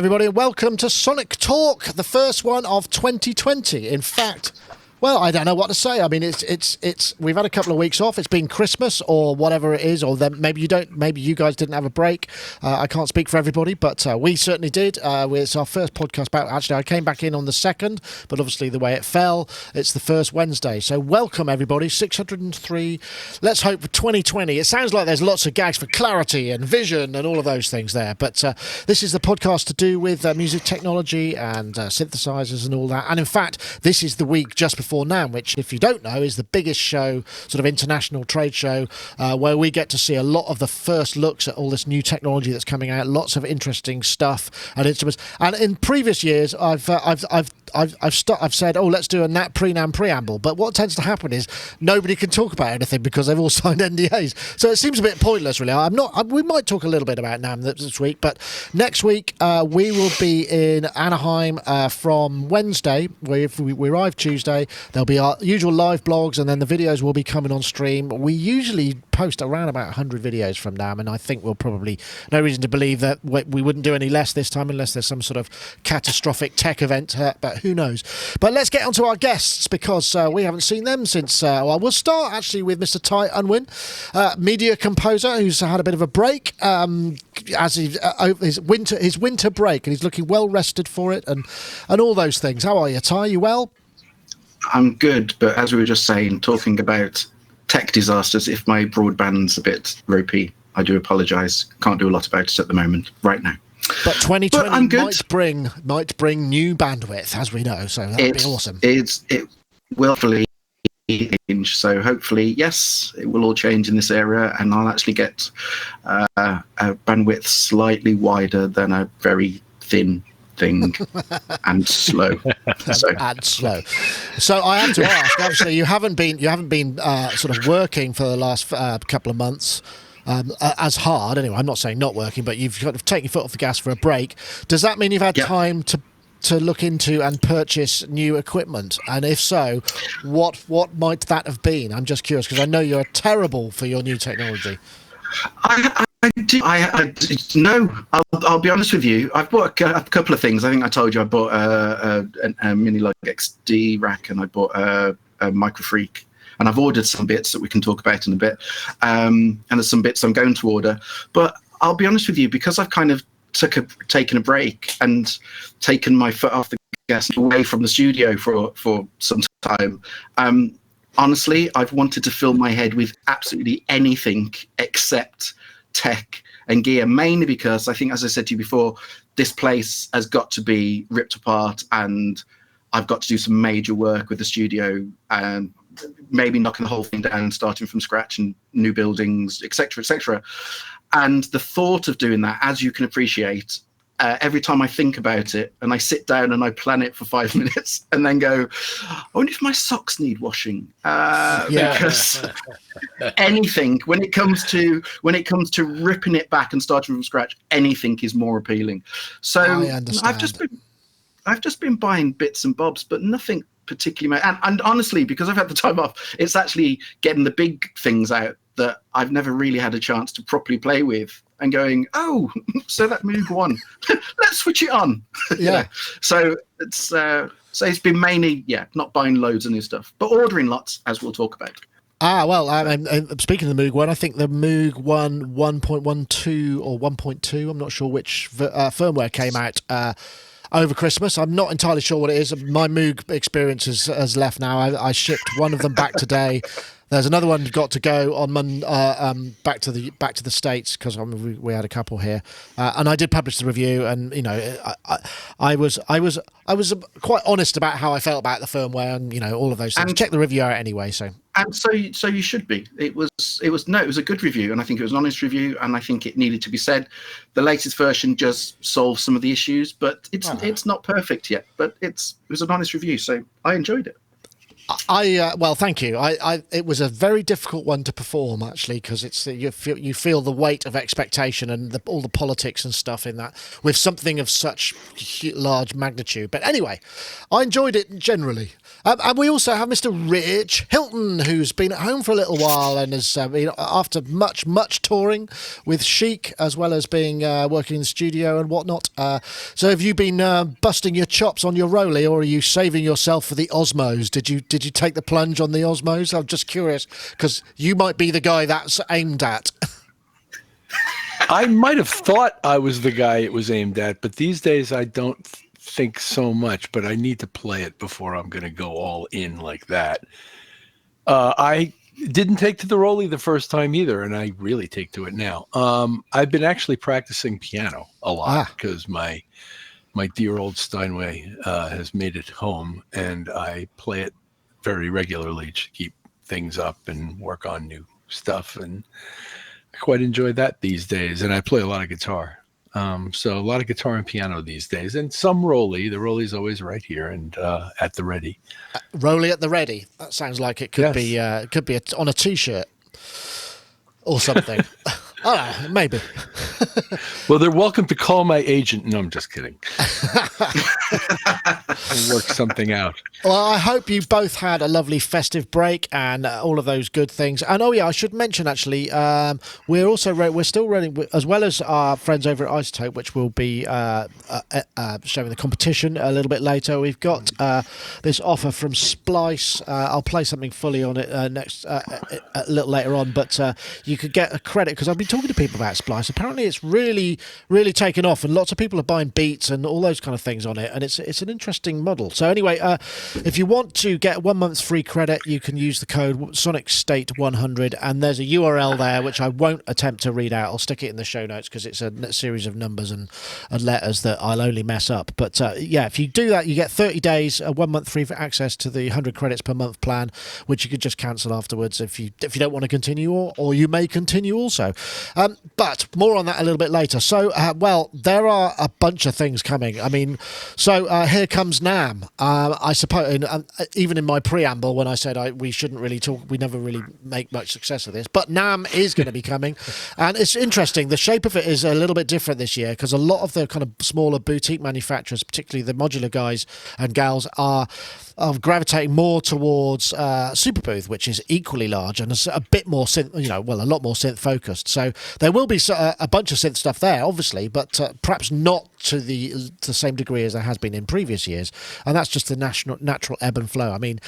everybody, and welcome to Sonic Talk, the first one of 2020. In fact, well, I don't know what to say. I mean, it's. We've had a couple of weeks off. It's been Christmas or whatever it is, or then maybe you don't. Maybe you guys didn't have a break. I can't speak for everybody, but we certainly did. It's our first podcast back. Actually, I came back in on the 2nd, but obviously the way it fell, it's the first Wednesday. So welcome everybody. 603. Let's hope for 2020. It sounds like there's lots of gags for clarity and vision and all of those things there. But this is the podcast to do with music technology and synthesizers and all that. And in fact, this is the week just before NAMM, which, if you don't know, is the biggest show, sort of international trade show, where we get to see a lot of the first looks at all this new technology that's coming out. Lots of interesting stuff and instruments. And in previous years, I've said, oh, let's do a pre-NAMM preamble. But what tends to happen is nobody can talk about anything because they've all signed NDAs. So it seems a bit pointless, really. We might talk a little bit about NAMM this week, but next week we will be in Anaheim from Wednesday. We arrive Tuesday. There'll be our usual live blogs, and then the videos will be coming on stream. We usually post around about 100 videos from NAMM, and I think we'll probably, no reason to believe that we wouldn't do any less this time unless there's some sort of catastrophic tech event, but who knows. But let's get on to our guests, because we haven't seen them since, well, we'll start actually with Mr. Ty Unwin, media composer who's had a bit of a break, as his winter break, and he's looking well rested for it, and all those things. How are you, Ty? You well? I'm good, but as we were just saying, talking about tech disasters, if my broadband's a bit ropey, I do apologise. Can't do a lot about it at the moment, right now. But 2020 might bring new bandwidth, as we know, so that'd be awesome. It will hopefully change, so hopefully, yes, it will all change in this area, and I'll actually get a bandwidth slightly wider than a very thin thing and slow. So I have to ask, obviously you haven't been sort of working for the last couple of months as hard anyway. I'm not saying not working, but you've kind of taken your foot off the gas for a break. Does that mean you've had time to look into and purchase new equipment? And if so, what might that have been? I'm just curious, because I know you're terrible for your new technology. No, I'll be honest with you. I've bought a couple of things. I think I told you I bought a Mini Log XD rack, and I bought a Microfreak, and I've ordered some bits that we can talk about in a bit. And there's some bits I'm going to order. But I'll be honest with you, because I've kind of taken a break and taken my foot off the gas away from the studio for some time. Honestly, I've wanted to fill my head with absolutely anything except tech and gear, mainly because I think, as I said to you before, this place has got to be ripped apart, and I've got to do some major work with the studio, and maybe knocking the whole thing down, starting from scratch, and new buildings, etc., etc. And the thought of doing that, as you can appreciate, every time I think about it and I sit down and I plan it for 5 minutes and then go, I wonder if my socks need washing. Because anything, when it comes to ripping it back and starting from scratch, anything is more appealing. So I've just been buying bits and bobs, but nothing particularly. And honestly, because I've had the time off, it's actually getting the big things out that I've never really had a chance to properly play with, and going, oh, so that Moog One, let's switch it on. Yeah. So it's been mainly, not buying loads of new stuff, but ordering lots, as we'll talk about. Well, speaking of the Moog One, I think the Moog One 1.12 or 1.2, I'm not sure which firmware came out over Christmas. I'm not entirely sure what it is. My Moog experience has left now. I shipped one of them back today. There's another one got to go on back to the States, because we had a couple here, and I did publish the review, and I was quite honest about how I felt about the firmware and all of those things. And check the review out anyway. So you should be. It was a good review, and I think it was an honest review, and I think it needed to be said. The latest version just solves some of the issues, but it's not perfect yet. But it was an honest review, so I enjoyed it. Well, thank you. It was a very difficult one to perform, actually, because it's you feel the weight of expectation and all the politics and stuff in that with something of such large magnitude. But anyway, I enjoyed it generally. And we also have Mr. Rich Hilton, who's been at home for a little while and has been, after much touring with Chic, as well as being working in the studio and whatnot. So have you been busting your chops on your Rolly, or are you saving yourself for the Osmos? Did you take the plunge on the Osmos? I'm just curious, because you might be the guy that's aimed at. I might have thought I was the guy it was aimed at, but these days I don't think so much, but I need to play it before I'm going to go all in like that. I didn't take to the Rolly the first time either, and I really take to it now. I've been actually practicing piano a lot because my dear old Steinway has made it home, and I play it very regularly to keep things up and work on new stuff, and I quite enjoy that these days. And I play a lot of guitar. So a lot of guitar and piano these days, and some Rolly. The Rolly's always right here and at the ready. Rolly at the ready. That sounds like it could be on a T-shirt or something. Oh, maybe. Well, they're welcome to call my agent. No, I'm just kidding. We'll work something out. Well, I hope you both had a lovely festive break and all of those good things. And I should mention actually, we're still running, as well as our friends over at iZotope, which will be showing the competition a little bit later. We've got this offer from Splice. I'll play something fully on it next a little later on, but you could get a credit, because I've been talking to people about Splice. Apparently it's really taken off, and lots of people are buying beats and all those kind of things on it, and it's an interesting model. So anyway, if you want to get 1 month's free credit, you can use the code Sonicstate100, and there's a URL there which I won't attempt to read out. I'll stick it in the show notes because it's a series of numbers and letters that I'll only mess up. But yeah, if you do that, you get 30 days, 1 month free for access to the 100 credits per month plan, which you could just cancel afterwards if you don't want to continue, or you may continue also. But more on that a little bit later. So, well, there are a bunch of things coming. I mean, so here comes NAMM. I suppose, even in my preamble, when I said we shouldn't really talk, we never really make much success of this, but NAMM is going to be coming. And it's interesting. The shape of it is a little bit different this year, because a lot of the kind of smaller boutique manufacturers, particularly the modular guys and gals, are gravitating more towards Super Booth, which is equally large and is a bit more synth, a lot more synth focused. So there will be a bunch of synth stuff there, obviously, but perhaps not to the same degree as there has been in previous years. And that's just the natural ebb and flow. I mean,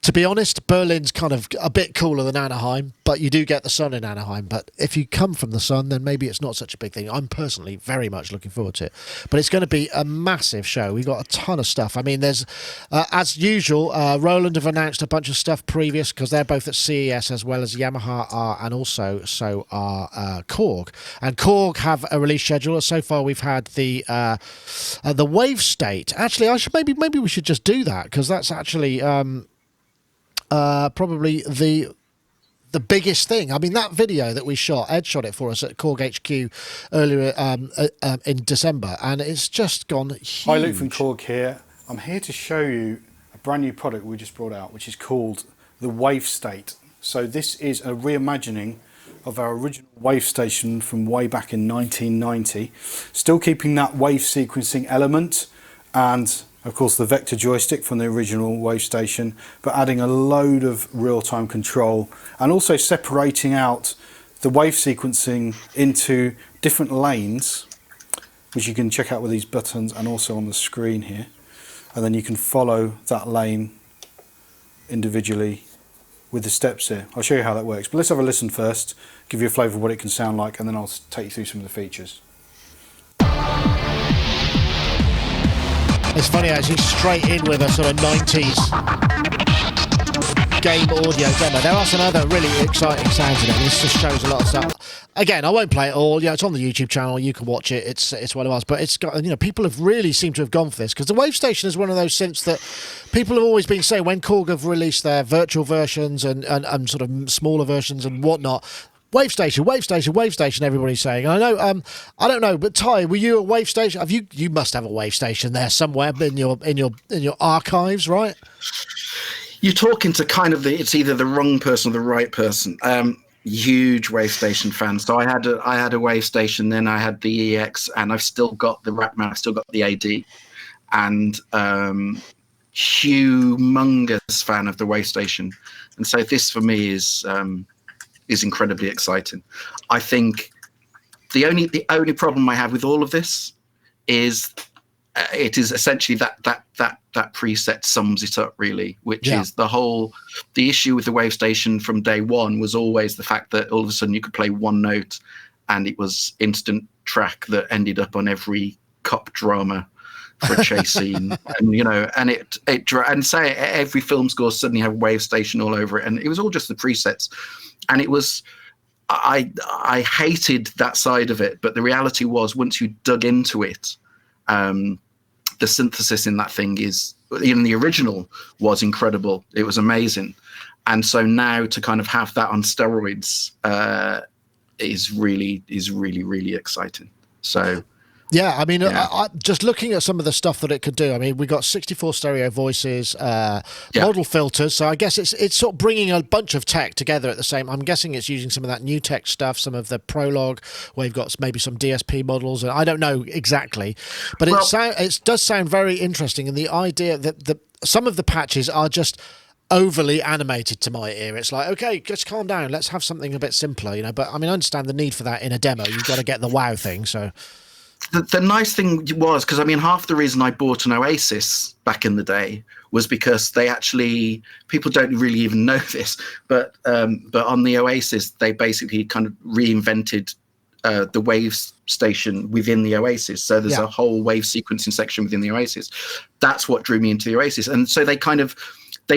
to be honest, Berlin's kind of a bit cooler than Anaheim, but you do get the sun in Anaheim. But if you come from the sun, then maybe it's not such a big thing. I'm personally very much looking forward to it. But it's going to be a massive show. We've got a ton of stuff. I mean, there's, as usual, Roland have announced a bunch of stuff previous, because they're both at CES, as well as Yamaha are, and also so are Korg. And Korg have a release schedule. So far, we've had the Wavestate. Actually, maybe we should just do that, because that's actually probably the biggest thing. I mean, that video that we shot, Ed shot it for us at Korg HQ earlier in December, and it's just gone huge. Hi, Luke from Korg here. I'm here to show you a brand new product we just brought out, which is called the Wavestate. So this is a reimagining of our original wave station from way back in 1990, still keeping that wave sequencing element and of course the vector joystick from the original wave station, but adding a load of real-time control and also separating out the wave sequencing into different lanes, which you can check out with these buttons and also on the screen here, and then you can follow that lane individually with the steps here. I'll show you how that works, but let's have a listen first, give you a flavour of what it can sound like, and then I'll take you through some of the features. It's funny, actually, straight in with a sort of 90s game audio demo. There are some other really exciting sounds in it. This just shows a lot of stuff. Again, I won't play it all. It's on the YouTube channel. You can watch it. It's one of us. But it's got, people have really seemed to have gone for this, because the Wave Station is one of those synths that people have always been saying, when Korg have released their virtual versions and sort of smaller versions and whatnot, Wave Station, Wave Station, Wave Station, everybody's saying. And I know, I don't know, but Ty, were you at Wave Station? You must have a Wave Station there somewhere in your archives, right? you're talking to kind of it's either the wrong person or the right person. Huge Wavestation fan. So I had a Wavestation, then I had the EX, and I've still got the rack mount, I've still got the AD, and humongous fan of the Wavestation. And so this for me is incredibly exciting. I think the only problem I have with all of this is it is essentially that preset sums it up, really, which is the issue with the Wavestation from day one was always the fact that all of a sudden you could play one note and it was instant track that ended up on every cop drama for a chase scene. And and say every film score suddenly had Wavestation all over it, and it was all just the presets. And it was I hated that side of it, but the reality was once you dug into it, the synthesis in that thing is, in the original, was incredible. It was amazing. And so now to kind of have that on steroids is really, really exciting. So yeah, I mean, I just looking at some of the stuff that it could do. I mean, we got 64 stereo voices, model filters. So I guess it's sort of bringing a bunch of tech together at the same. I'm guessing it's using some of that new tech stuff, some of the Prologue, where you've got maybe some DSP models, and I don't know exactly, but it does sound very interesting. And the idea that some of the patches are just overly animated to my ear. It's like, okay, just calm down. Let's have something a bit simpler, But I mean, I understand the need for that in a demo. You've got to get the wow thing. So. The nice thing was, because I mean, half the reason I bought an Oasis back in the day was because people don't really even know this, but on the Oasis, they basically kind of reinvented the Wavestation within the Oasis. So there's a whole wave sequencing section within the Oasis. That's what drew me into the Oasis. And so they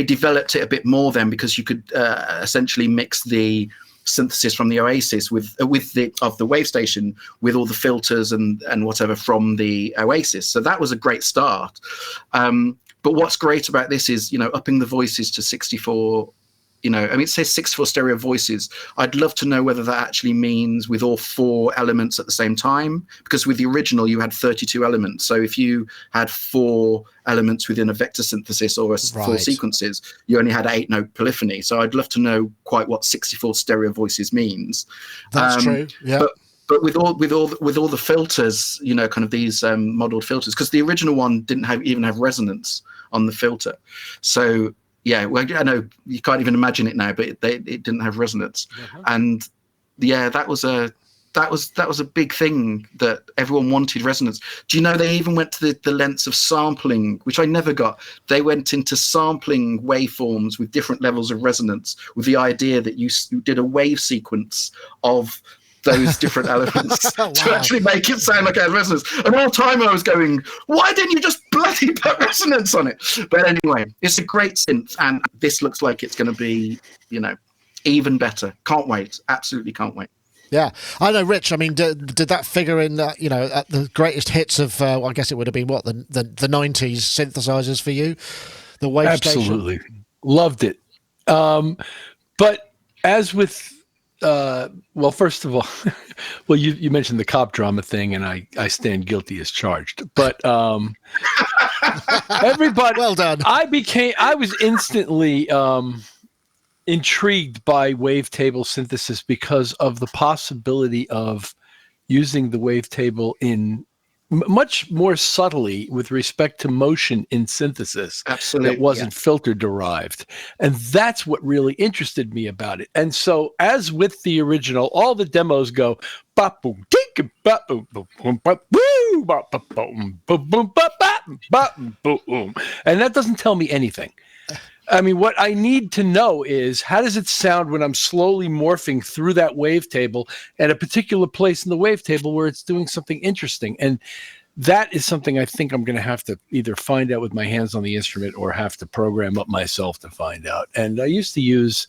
developed it a bit more then, because you could essentially mix the synthesis from the Oasis with the Wavestation with all the filters and whatever from the Oasis. So that was a great start. But what's great about this is, upping the voices to 64. It says 64 stereo voices. I'd love to know whether that actually means with all 4 elements at the same time, because with the original you had 32 elements. So if you had 4 elements within a vector synthesis or 4 sequences, you only had 8-note polyphony. So I'd love to know quite what 64 stereo voices means. That's true. Yeah. But with all the filters, kind of these modeled filters, because the original one didn't even have resonance on the filter. So yeah, well, I know you can't even imagine it now, but it didn't have resonance, and that was a big thing that everyone wanted resonance. Do you know they even went to the lengths of sampling, which I never got. They went into sampling waveforms with different levels of resonance, with the idea that you did a wave sequence of those different elements to actually make it sound like it had resonance. And all the time I was going, why didn't you just bloody put resonance on it? But anyway, it's a great synth, and this looks like it's going to be, even better. Can't wait. Absolutely can't wait. Yeah, I know, Rich. I mean, did that figure in, at the greatest hits of, I guess it would have been what, the 90s synthesizers for you? The Wavestation? Absolutely. Loved it. But as with, well, first of all, well, you mentioned the cop drama thing, and I stand guilty as charged. But everybody, well done. I was instantly intrigued by wavetable synthesis because of the possibility of using the wavetable in much more subtly with respect to motion in synthesis. Absolutely, that wasn't filter derived. And that's what really interested me about it. And so as with the original, all the demos go ba-boom, tink, ba-boom, boom, ba-boom, ba-boom, boom, ba-boom. And that doesn't tell me anything. I mean, what I need to know is, how does it sound when I'm slowly morphing through that wavetable at a particular place in the wavetable where it's doing something interesting? And that is something I think I'm going to have to either find out with my hands on the instrument or have to program up myself to find out. And I used to use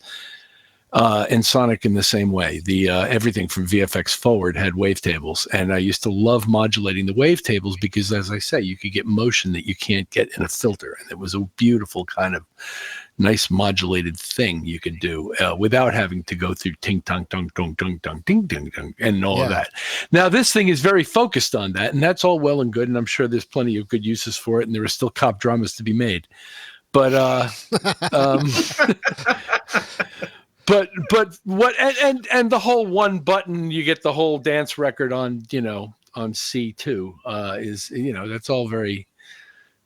Sonic in the same way. The everything from VFX forward had wavetables, and I used to love modulating the wavetables because, as I say, you could get motion that you can't get in a filter, and it was a beautiful kind of nice modulated thing you could do without having to go through ting tong tong tong tong tong ting ting tong and all of that. Now this thing is very focused on that, and that's all well and good, and I'm sure there's plenty of good uses for it, and there are still cop dramas to be made. But but what and the whole one button, you get the whole dance record on on C2 is that's all very.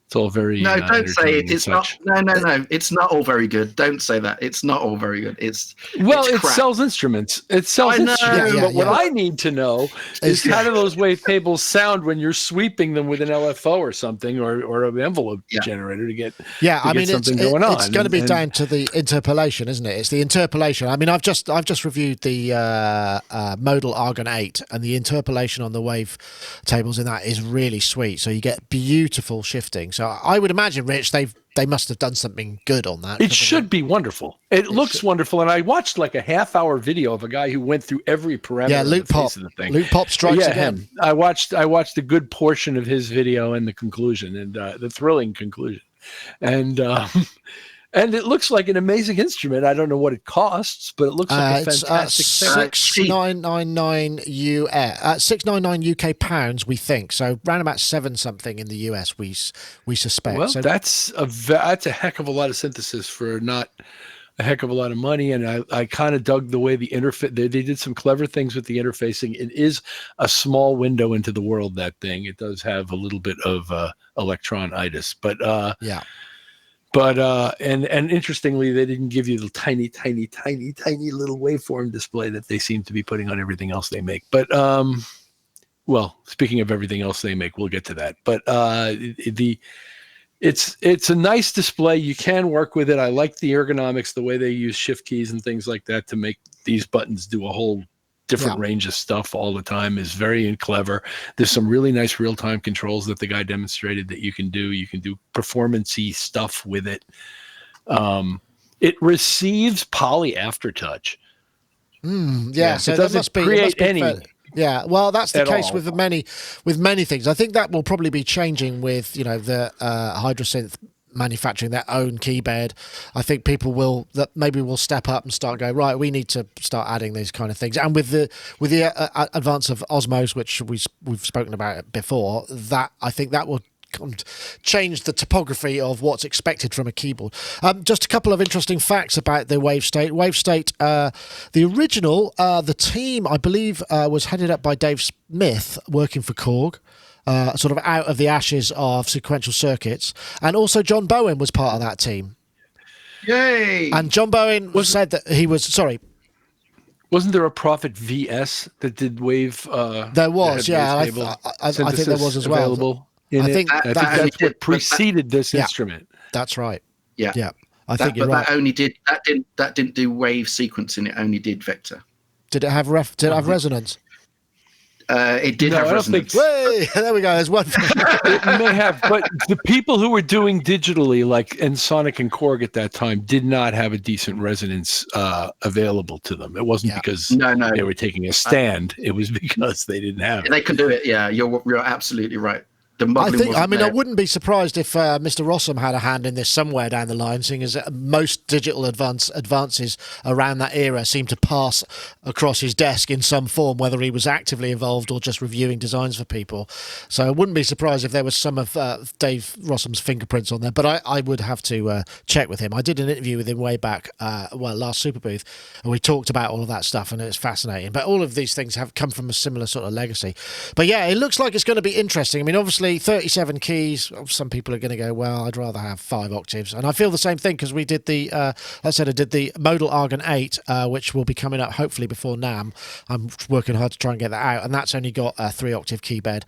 It's all very no. Don't say it. entertaining It's and not. such. No. It's not all very good. Don't say that. It's not all very good. Well, it's it crap. sells instruments. It sells I know. instruments. Yeah, but what yeah. I need to know is how do those wavetables sound when you're sweeping them with an LFO or something, or an envelope generator to get something going on. It's going to be And down to the interpolation, isn't it? It's the interpolation. I mean, I've just reviewed the modal Argon 8, and the interpolation on the wave tables in that is really sweet. So you get beautiful shifting. So I would imagine, Rich, they must have done something good on that. It should be wonderful. It looks wonderful. And I watched like a half-hour video of a guy who went through every parameter. Yeah, Luke Pop. Of the thing. Luke Pop strikes again. Him. I watched a good portion of his video and the conclusion, and the thrilling conclusion. And and it looks like an amazing instrument. I don't know what it costs, but it looks like a fantastic thing. 699 UK pounds, we think. So round about 7 something in the US, we suspect. Well, so that's a heck of a lot of synthesis for not a heck of a lot of money. And I kind of dug the way the interface. They did some clever things with the interfacing. It is a small window into the world. That thing. It does have a little bit of electronitis, but yeah. But and interestingly, they didn't give you the tiny little waveform display that they seem to be putting on everything else they make. But well, speaking of everything else they make, we'll get to that. But it's a nice display. You can work with it. I like the ergonomics, the way they use shift keys and things like that to make these buttons do a whole different range of stuff all the time is very clever. There's some really nice real-time controls that the guy demonstrated that you can do. You can do performance-y stuff with it. It receives poly aftertouch. So it doesn't create any. Yeah, well, that's the case all. with many things. I think that will probably be changing with the Hydrasynth manufacturing their own keybed. I think people will step up and start going, right, we need to start adding these kind of things. And with the advance of Osmos, which we've spoken about before, that I think that will change the topography of what's expected from a keyboard. Just a couple of interesting facts about the Wavestate. Wavestate, the original, the team, I believe, was headed up by Dave Smith, working for Korg. Sort of out of the ashes of sequential circuits, and also John Bowen was part of that team. Yay! And John Bowen said that he was Wasn't there a Prophet VS that did wave? There was, yeah. I think there was as well. Available I think that's what preceded this instrument. That's right. Yeah. I think you're right. That didn't do wave sequencing. It only did vector. Did it have resonance? It did have resonance. Hey, there we go. There's one. It may have, but the people who were doing digitally, like Sonic and Korg at that time, did not have a decent resonance available to them. It wasn't because they were taking a stand. It was because they didn't have it. They can do it. Yeah, you're absolutely right. I wouldn't be surprised if Mr. Rossum had a hand in this somewhere down the line, seeing as most digital advances around that era seem to pass across his desk in some form, whether he was actively involved or just reviewing designs for people. So I wouldn't be surprised if there was some of Dave Rossum's fingerprints on there, but I would have to check with him. I did an interview with him way back, last Super Booth, and we talked about all of that stuff, and it's fascinating. But all of these things have come from a similar sort of legacy. But yeah, it looks like it's going to be interesting. I mean, obviously, 37 keys. Some people are going to go, well, I'd rather have 5 octaves, and I feel the same thing because we did I did the modal Argon 8, which will be coming up hopefully before NAMM. I'm working hard to try and get that out, and that's only got a 3-octave key bed.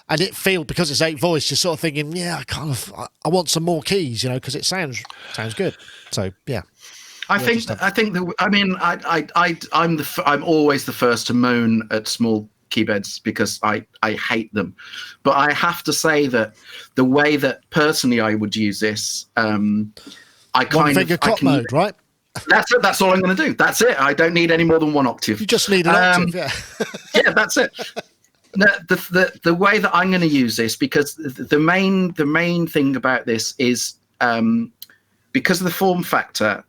And it feels, because it's 8 voice, you're sort of thinking, I want some more keys, because it sounds good. So yeah. I'm always the first to moan at small keybeds because I hate them, but I have to say that the way that personally I would use this, mode, right? That's it. That's all I'm going to do. That's it. I don't need any more than 1 octave. You just need an octave, yeah. Yeah, that's it. The way that I'm going to use this, because the main thing about this is because of the form factor,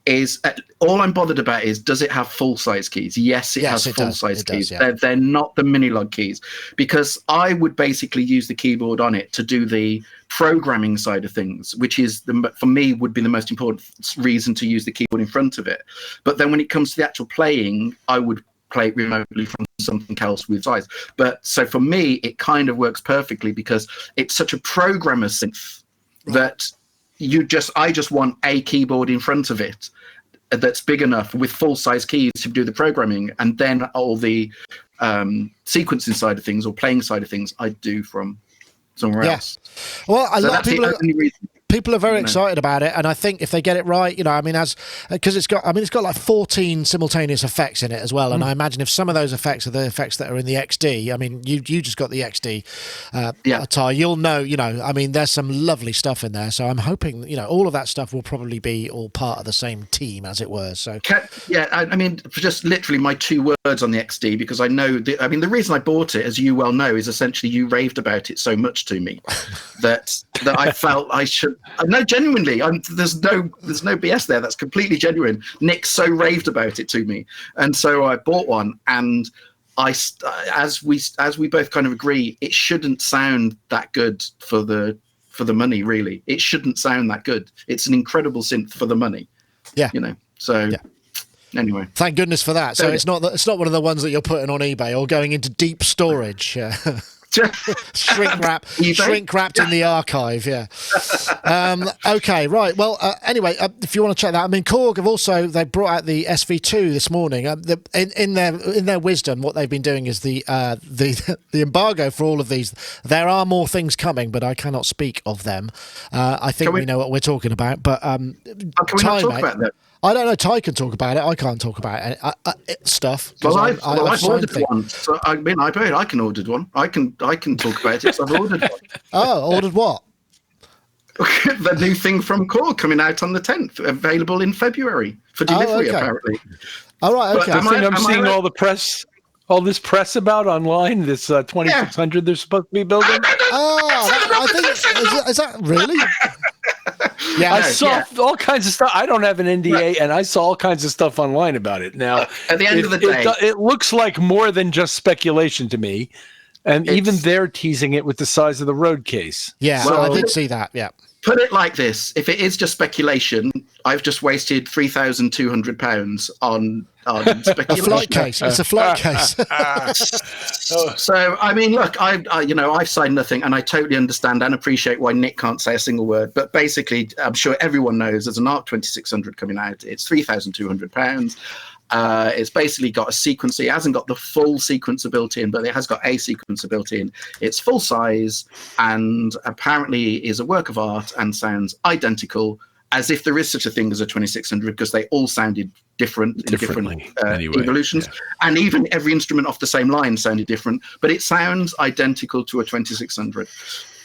is all I'm bothered about is, does it have full-size keys? Yes, it has full-size keys. Yeah. They're not the mini-log keys, because I would basically use the keyboard on it to do the programming side of things, which is, for me, would be the most important reason to use the keyboard in front of it. But then when it comes to the actual playing, I would play it remotely from something else with size. But so for me, it kind of works perfectly because it's such a programmer synth that I just want a keyboard in front of it that's big enough with full-size keys to do the programming, and then all the sequencing side of things or playing side of things I do from somewhere else. Well, a lot of people are very excited about it, and I think if they get it right, because it's got like 14 simultaneous effects in it as well, and I imagine if some of those effects are the effects that are in the XD, I mean, you just got the XD, Ty, you'll know, there's some lovely stuff in there, so I'm hoping, all of that stuff will probably be all part of the same team, as it were. So just literally my 2 words on the XD, because I know the reason I bought it, as you well know, is essentially you raved about it so much to me that I felt I should. No, genuinely, there's no BS there. That's completely genuine. Nick so raved about it to me, and so I bought one. And as we both kind of agree, it shouldn't sound that good for the money. Really, it shouldn't sound that good. It's an incredible synth for the money. Yeah, So anyway, thank goodness for that. So it's not one of the ones that you're putting on eBay or going into deep storage. shrink wrapped in the archive. Okay, right. Well, anyway, if you want to check that, Korg they brought out the SV-2 this morning. In their wisdom, what they've been doing is the embargo for all of these. There are more things coming, but I cannot speak of them. I think we know what we're talking about, but can we not talk about them? I don't know. Ty can talk about it. I can't talk about it. Stuff. Well, I've ordered one. So I can order one. I can talk about it. So I've ordered one. Oh, ordered what? The new thing from Korg coming out on the 10th, available in February for delivery. Apparently. All right. Okay. I'm seeing all this press about online. This 2600 they're supposed to be building. I think is that really? Yeah, I saw all kinds of stuff. I don't have an NDA, and I saw all kinds of stuff online about it. Now, at the end of the day, it looks like more than just speculation to me. And even they're teasing it with the size of the road case. Yeah, so I did see that. Yeah. Put it like this: if it is just speculation, I've just wasted £3,200 on speculation. A flight case. It's a flight case. So look, I've signed nothing, and I totally understand and appreciate why Nick can't say a single word. But basically, I'm sure everyone knows there's an ARC 2600 coming out. It's £3,200. It's basically got a sequencer. It hasn't got the full sequencer built in, but it has got a sequencer built in. It's full size and apparently is a work of art and sounds identical, as if there is such a thing as a 2600, because they all sounded different in different evolutions. Yeah. And even every instrument off the same line sounded different, but it sounds identical to a 2600.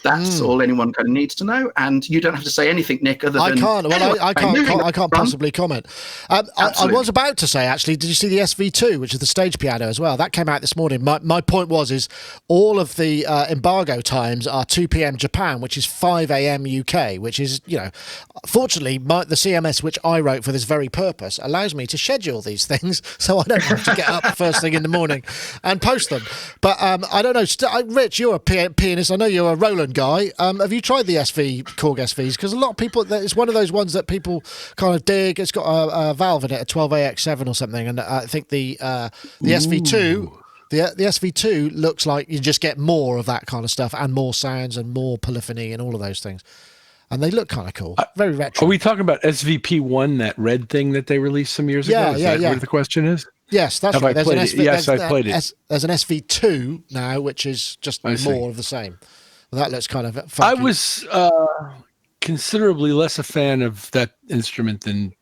That's all anyone kind of needs to know, and you don't have to say anything, Nick. Other than I can't possibly comment. I was about to say, actually, did you see the SV-2, which is the stage piano as well? That came out this morning. My point is all of the embargo times are 2 p.m. Japan, which is 5 a.m. UK, which is fortunately the CMS which I wrote for this very purpose allows me to schedule these things, so I don't have to get up first thing in the morning and post them. But I don't know, Rich, you're a pianist. I know you're a Roland guy. Have you tried the Korg SVs? Because a lot of people, it's one of those ones that people kind of dig. It's got a valve in it, a 12AX7 or something, and I think the SV-2. The SV-2 looks like you just get more of that kind of stuff and more sounds and more polyphony and all of those things. And they look kind of cool. Very retro. Are we talking about SVP1, that red thing that they released some years ago? Is that what the question is? Yes, that's right. I played it. There's an SV-2 now, which is just more of the same. Well, that looks kind of funky. I was considerably less a fan of that instrument than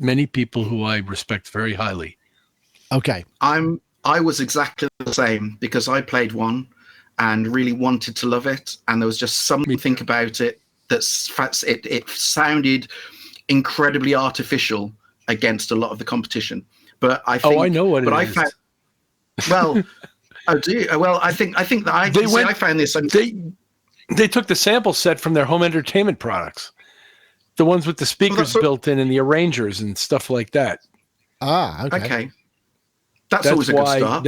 many people who I respect very highly. Okay. I was exactly the same, because I played one and really wanted to love it, and there was just something about it it sounded incredibly artificial against a lot of the competition. But I think, I know what it is. Well, do you? Well, I think that I found this. They took the sample set from their home entertainment products, The ones with the speakers Well, built in and the arrangers and stuff like that. Ah, okay. Okay. That's always a good start.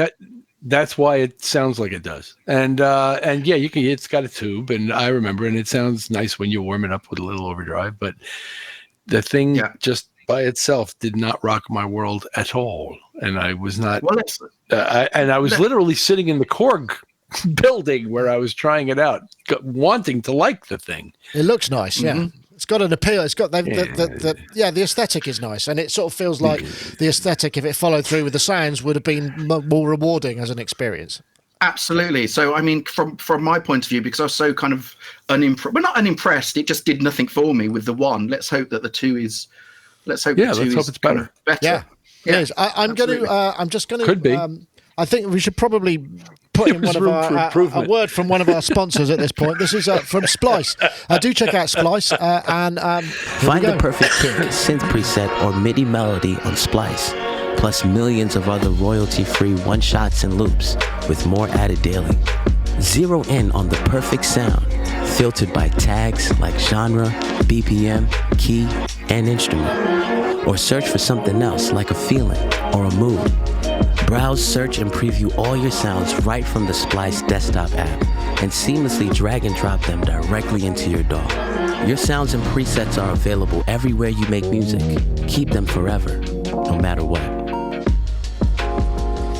That's why it sounds like it does. And yeah, you can. It's got a tube, and I remember, and it sounds nice when you warm it up with a little overdrive. But the thing just by itself did not rock my world at all, and I was not. Well, I was literally sitting in the Korg building where I was trying it out, wanting to like the thing. It looks nice, yeah. It's got an appeal. It's got the aesthetic is nice, and it sort of feels like the aesthetic, if it followed through with the sounds, would have been more rewarding as an experience. Absolutely. So, I mean, from my point of view, because I was so kind of unimpressed, well, not unimpressed, it just did nothing for me with the one. Let's hope that the two is. Let's hope it's better. Yeah, it is. I'm just going to. Could be. I think we should probably put in one of a word from one of our sponsors at this point. This is from Splice. Do check out Splice and find the perfect kick, synth preset, or MIDI melody on Splice, plus millions of other royalty-free one-shots and loops, with more added daily. Zero in on the perfect sound, filtered by tags like genre, BPM, key, and instrument, or search for something else like a feeling or a mood. Browse, search, and preview all your sounds right from the Splice desktop app and seamlessly drag and drop them directly into your DAW. Your sounds and presets are available everywhere you make music. Keep them forever, no matter what.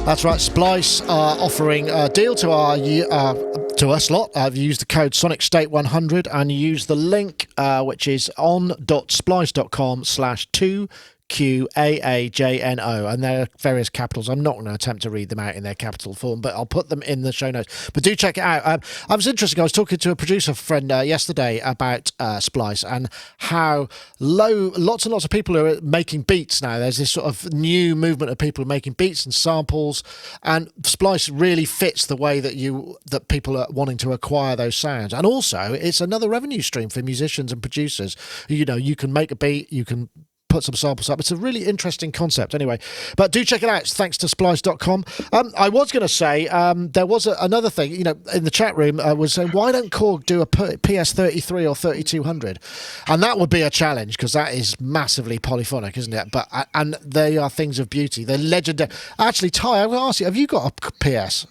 That's right. Splice are offering a deal to us lot. If you use the code Sonicstate100 and you use the link which is on.splice.com/2QAAJNO, and there are various capitals. I'm not going to attempt to read them out in their capital form, but I'll put them in the show notes. But do check it out. I was interested. I was talking to a producer friend yesterday about Splice and how lots and lots of people are making beats now. There's this sort of new movement of people making beats and samples, and Splice really fits the way that people are wanting to acquire those sounds. And also, it's another revenue stream for musicians and producers. You know, you can make a beat, you can put some samples up. It's a really interesting concept anyway, but do check it out. It's thanks to splice.com. I was going to say there was another thing, you know, in the chat room was saying, why don't Korg do a PS33 or 3200? And that would be a challenge because that is massively polyphonic, isn't it? But and they are things of beauty. They're legendary. Actually, Ty, I'm going to ask you, have you got a PS?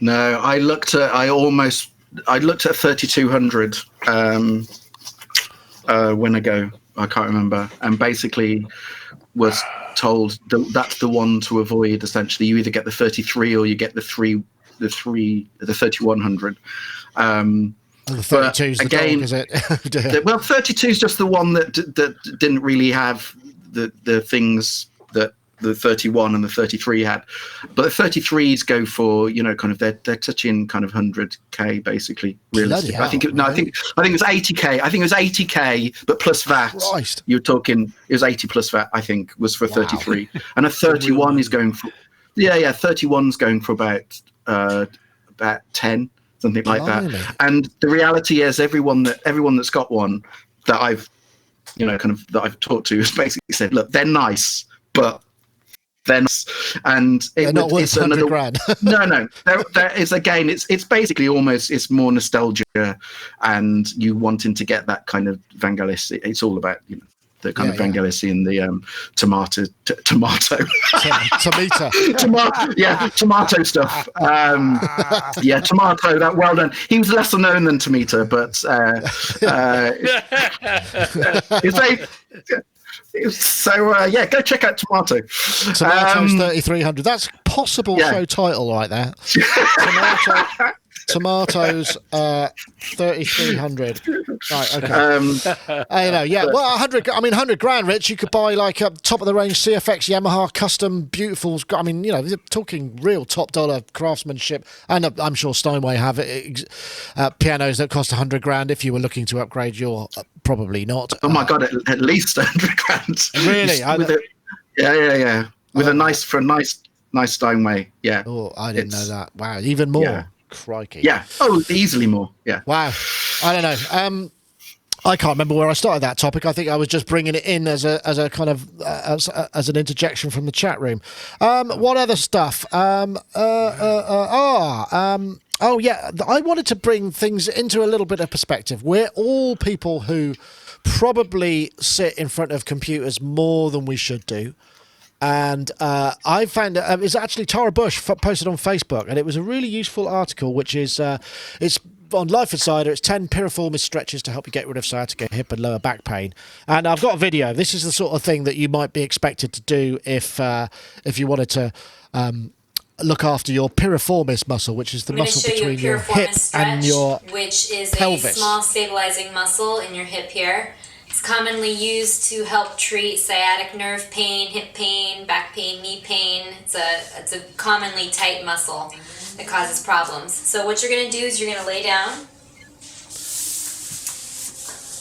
No, I looked at 3200 when ago. I can't remember, and basically was told that's the one to avoid. Essentially, you either get the 33 or you get the 3100. And the 32 is the dog, is it? Well, 32 is just the one that didn't really have the things that the 31 and the 33 had, but the 33s go for, you know, kind of they're touching kind of 100k basically. Realistic. I think it was 80k. I think it was 80k, but plus VAT. Christ. You're talking it was 80 plus VAT. I think was for 33, and a 31 is going for 31's going for about 10, something like that. And the reality is, everyone that's got one that I've talked to has basically said, look, they're nice, but they're not worth 100 grand. No. There is, again, it's basically almost, it's more nostalgia, and you wanting to get that kind of Vangelis. It's all about, you know, the kind of Vangelis and the tomato stuff. Tomato. That, well done. He was lesser known than Tomato, but it's very. So go check out Tomato. Tomatoes 3300. That's possible show title right there. Tomatoes 3300. Right, okay. Well, 100 grand, Rich. You could buy like a top of the range CFX Yamaha custom beautiful. I mean, you know, you're talking real top dollar craftsmanship, and I'm sure Steinway have pianos that cost 100 grand. If you were looking to upgrade your, probably not. Oh my god, at least 100 grand. Really? With a nice Steinway. Yeah. Oh, I didn't know that. Wow, even more. Yeah. Crikey. Yeah. Oh, easily more. Yeah. Wow. I don't know. I can't remember where I started that topic. I think I was just bringing it in as a kind of as an interjection from the chat room. What other stuff? I wanted to bring things into a little bit of perspective. We're all people who probably sit in front of computers more than we should do. And I found it's actually Tara Bush posted on Facebook, and it was a really useful article, which is it's on Life Insider. It's 10 piriformis stretches to help you get rid of sciatica, hip and lower back pain. And I've got a video. This is the sort of thing that you might be expected to do if you wanted to look after your piriformis muscle, which is the muscle between your hip and your which is pelvis. A small stabilizing muscle in your hip here. It's commonly used to help treat sciatic nerve pain, hip pain, back pain, knee pain. It's a commonly tight muscle that causes problems. So what you're going to do is you're going to lay down.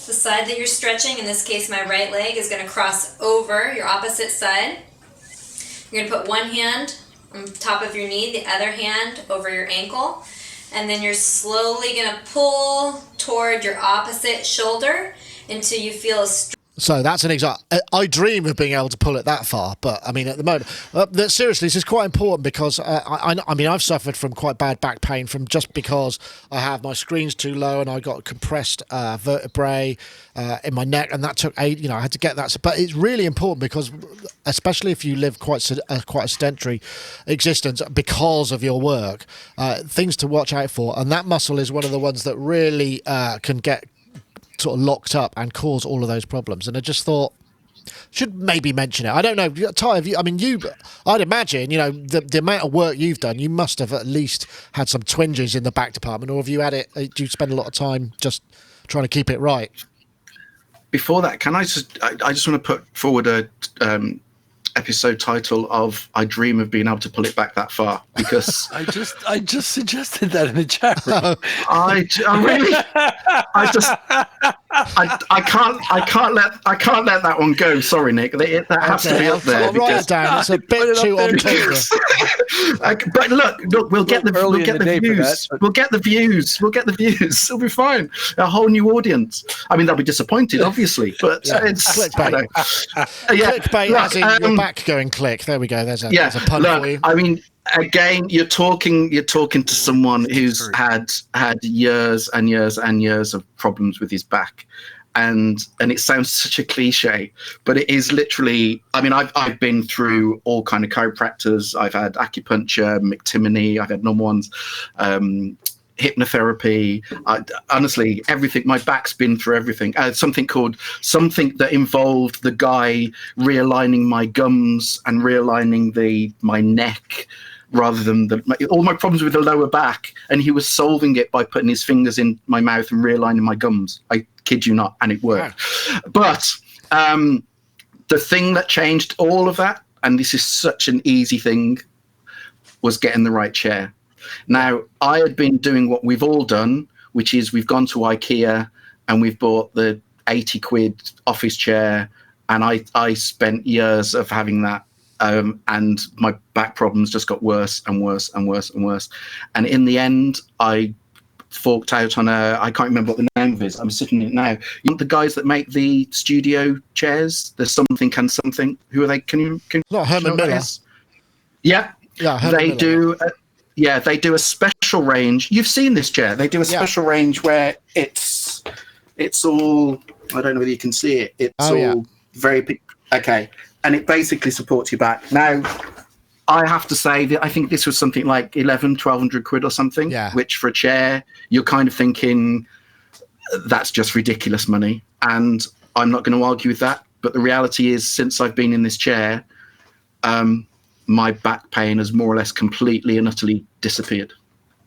The side that you're stretching, in this case my right leg, is going to cross over your opposite side. You're going to put one hand on top of your knee, the other hand over your ankle, and then you're slowly going to pull toward your opposite shoulder until you feel So that's an example. I dream of being able to pull it that far, but I mean, at the moment, seriously, this is quite important because I mean, I've suffered from quite bad back pain from just because I have my screens too low and I got compressed vertebrae in my neck, and that took I had to get that. But it's really important because, especially if you live quite a sedentary existence because of your work, things to watch out for, and that muscle is one of the ones that really can get sort of locked up and cause all of those problems. And I just thought, should maybe mention it. I don't know, Ty, I'd imagine, the amount of work you've done, you must have at least had some twinges in the back department, or have you had it, do you spend a lot of time just trying to keep it right? Before that, I just want to put forward a episode title of "I Dream of Being Able to Pull It Back That Far," because I just suggested that in the chat room. I can't let that one go. Sorry, Nick. That has to be up there. I'll write it down. It's a bit too on TV. But look, we'll get the views. We'll get the views. It'll be fine. A whole new audience. I mean, they'll be disappointed, obviously, but it's clickbait. Clickbait, as in your back going click. There we go. There's a pun for you. I mean, again, you're talking to someone who's had years and years and years of problems with his back, and it sounds such a cliche, but it is literally. I mean, I've been through all kind of chiropractors. I've had acupuncture, McTimoney. I've had normal ones. Hypnotherapy, honestly, everything. My back's been through everything. Something that involved the guy realigning my gums and realigning my neck, rather than all my problems with the lower back, and he was solving it by putting his fingers in my mouth and realigning my gums. I kid you not, and it worked. Wow. But the thing that changed all of that, and this is such an easy thing, was getting the right chair. Now, I had been doing what we've all done, which is we've gone to IKEA and we've bought the 80 quid office chair, and I spent years of having that, and my back problems just got worse and worse and worse and worse. And in the end, I forked out on I can't remember what the name of it is. I'm sitting in it now. You know the guys that make the studio chairs? There's something and something. Who are they? Can you not Herman Miller? Yeah. They do. They do a special range. You've seen this chair. They do a special range where it's all. I don't know whether you can see it. It's very big. Okay, and it basically supports your back. Now, I have to say that I think this was something like 1,200 quid or something. Yeah. Which for a chair, you're kind of thinking that's just ridiculous money, and I'm not going to argue with that. But the reality is, since I've been in this chair, my back pain has more or less completely and utterly disappeared.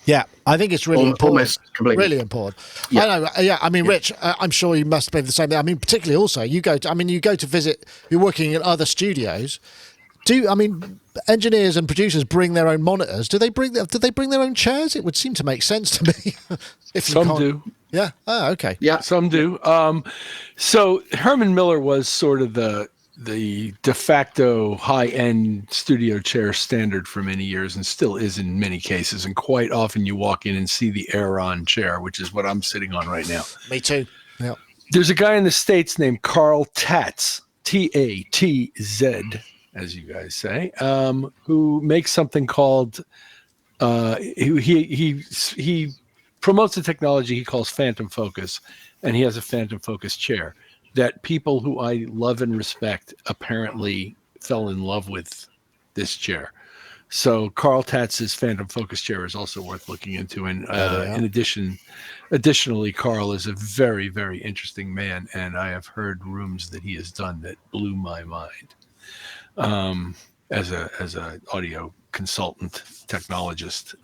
Yeah, I think it's really important. Almost completely. Really important. Yeah. I know. Yeah, I mean, Rich, I'm sure you must be the same. I mean, particularly also, you go to visit. You're working in other studios. Engineers and producers bring their own monitors? Do they bring their own chairs? It would seem to make sense to me. If some do. Yeah. Oh, okay. Yeah, some do. So Herman Miller was sort of the de facto high-end studio chair standard for many years, and still is in many cases. And quite often you walk in and see the Aeron chair, which is what I'm sitting on right now. Me too. Yeah. There's a guy in the States named Carl Tatz, T-A-T-Z, as you guys say, who makes something called he promotes a technology he calls Phantom Focus, and he has a Phantom Focus chair. that people who I love and respect apparently fell in love with this chair. So Carl Tatz's Phantom Focus chair is also worth looking into. And additionally, Carl is a very, very interesting man, and I have heard rooms that he has done that blew my mind. As a audio consultant, technologist.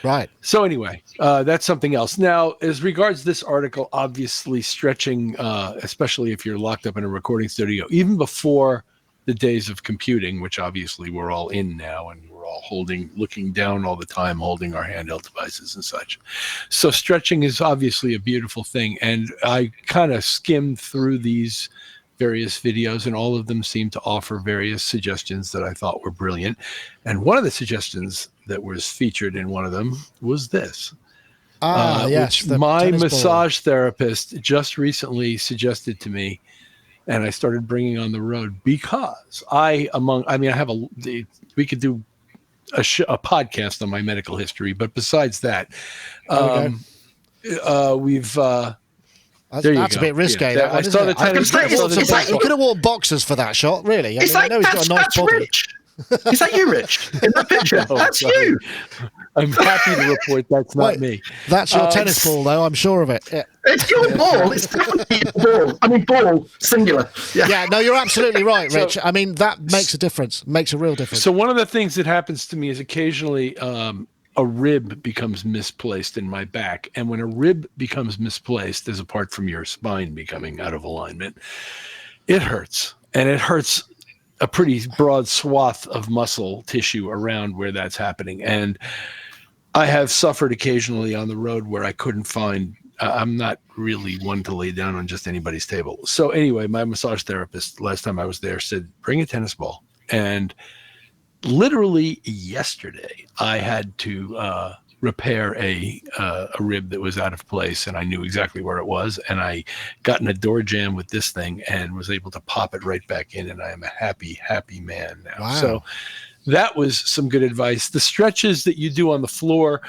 Right. So anyway, that's something else. Now, as regards this article, obviously stretching, especially if you're locked up in a recording studio, even before the days of computing, which obviously we're all in now, and we're all looking down all the time, holding our handheld devices and such. So stretching is obviously a beautiful thing. And I kind of skimmed through these various videos, and all of them seemed to offer various suggestions that I thought were brilliant. And one of the suggestions that was featured in one of them was this. Yes, which my massage therapist just recently suggested to me, and I started bringing on the road because we could do a podcast on my medical history, but besides that, we've. That's a bit risque. Yeah, I saw the tennis. You could have worn boxers for that shot, really. I know he's got a nice body. Rich. Is that you, Rich? In that picture? No, that's sorry. you. I'm happy to report that's not me. That's your tennis ball, though. I'm sure of it. Yeah. It's your ball. It's definitely your ball. I mean, ball, singular. Yeah, no, you're absolutely right, Rich. I mean, that makes a difference. Makes a real difference. So one of the things that happens to me is occasionally a rib becomes misplaced in my back. And when a rib becomes misplaced, as apart from your spine becoming out of alignment, it hurts. And it hurts a pretty broad swath of muscle tissue around where that's happening. And I have suffered occasionally on the road where I couldn't find, I'm not really one to lay down on just anybody's table. So anyway, my massage therapist, last time I was there, said, bring a tennis ball. And literally yesterday, I had to repair a rib that was out of place, and I knew exactly where it was. And I got in a door jam with this thing and was able to pop it right back in. And I am a happy, happy man now. Wow. So that was some good advice. The stretches that you do on the floor,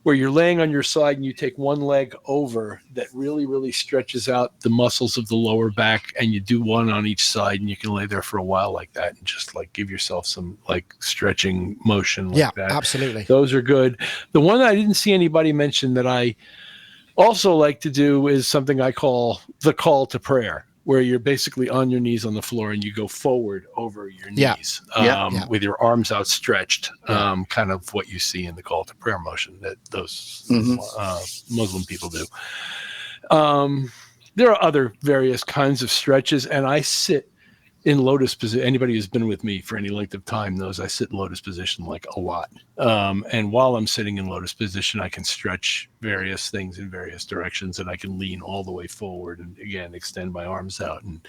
where you're laying on your side and you take one leg over, that really, really stretches out the muscles of the lower back, and you do one on each side, and you can lay there for a while like that and just like give yourself some like stretching motion like that. Yeah, absolutely. Those are good. The one that I didn't see anybody mention that I also like to do is something I call the call to prayer, where you're basically on your knees on the floor and you go forward over your knees with your arms outstretched, kind of what you see in the call to prayer motion that those Muslim people do. There are other various kinds of stretches, and I sit in lotus position. Anybody who's been with me for any length of time knows I sit in lotus position like a lot. And while I'm sitting in lotus position, I can stretch various things in various directions, and I can lean all the way forward and again extend my arms out and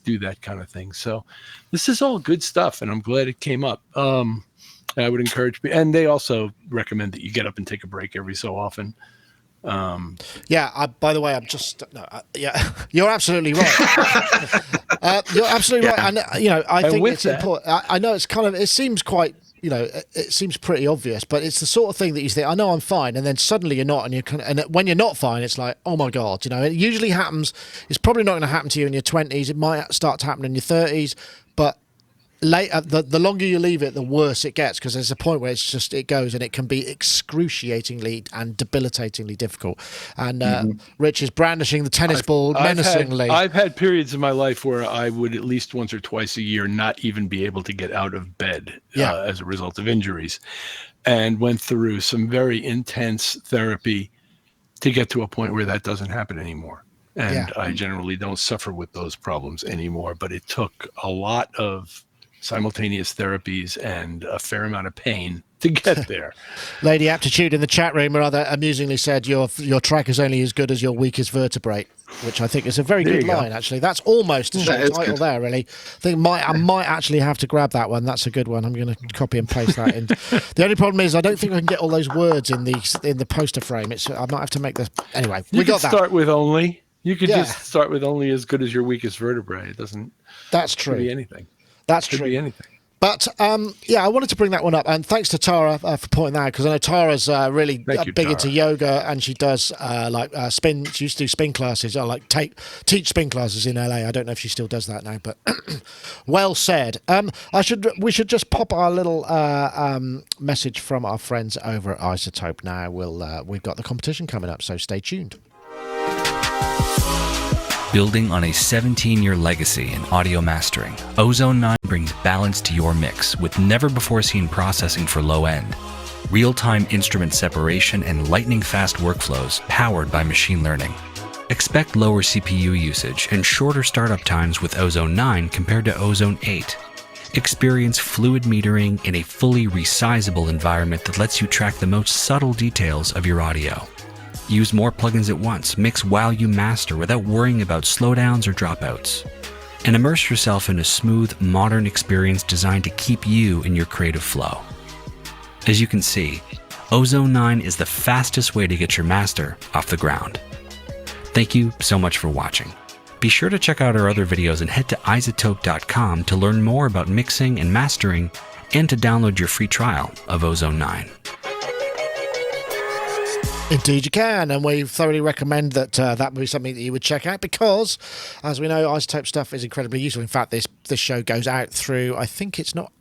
do that kind of thing. So this is all good stuff, and I'm glad it came up. I would encourage me, and they also recommend that you get up and take a break every so often. By the way, I'm just you're absolutely right. You're absolutely right, and I think it's important. I know it's kind of, it seems quite, it seems pretty obvious, but it's the sort of thing that you think, I know I'm fine, and then suddenly you're not, and and when you're not fine, it's like, oh my god, it usually happens. It's probably not going to happen to you in your 20s. It might start to happen in your 30s, but the longer you leave it, the worse it gets, because there's a point where it goes, and it can be excruciatingly and debilitatingly difficult. And Rich is brandishing the tennis ball menacingly. I've had periods in my life where I would at least once or twice a year not even be able to get out of bed as a result of injuries, and went through some very intense therapy to get to a point where that doesn't happen anymore. And I generally don't suffer with those problems anymore, but it took a lot of simultaneous therapies and a fair amount of pain to get there. Lady Aptitude in the chat room rather amusingly said your track is only as good as your weakest vertebrae, which I think is a very good line, actually. That's almost a short title there, really. I think I might actually have to grab that one. That's a good one. I'm going to copy and paste that in. The only problem is I don't think I can get all those words in the poster frame. I might have to make this. Anyway, we got that. Start with only. You could just start with only as good as your weakest vertebrae. It doesn't. That's true. Be anything. That's Could true. be anything. But yeah, I wanted to bring that one up, and thanks to Tara for pointing that out, because I know Tara's really big Tara. into yoga, and she does spin. She used to do spin classes, or teach spin classes in LA. I don't know if she still does that now, but well said. We should just pop our little message from our friends over at iZotope now. We've got the competition coming up, so stay tuned. Building on a 17-year legacy in audio mastering, Ozone 9 brings balance to your mix with never-before-seen processing for low-end, real-time instrument separation, and lightning-fast workflows powered by machine learning. Expect lower CPU usage and shorter startup times with Ozone 9 compared to Ozone 8. Experience fluid metering in a fully resizable environment that lets you track the most subtle details of your audio. Use more plugins at once, mix while you master without worrying about slowdowns or dropouts. And immerse yourself in a smooth, modern experience designed to keep you in your creative flow. As you can see, Ozone 9 is the fastest way to get your master off the ground. Thank you so much for watching. Be sure to check out our other videos and head to iZotope.com to learn more about mixing and mastering and to download your free trial of Ozone 9. Indeed you can, and we thoroughly recommend that that be something that you would check out, because as we know, iZotope stuff is incredibly useful. In fact, this show goes out through, I think it's not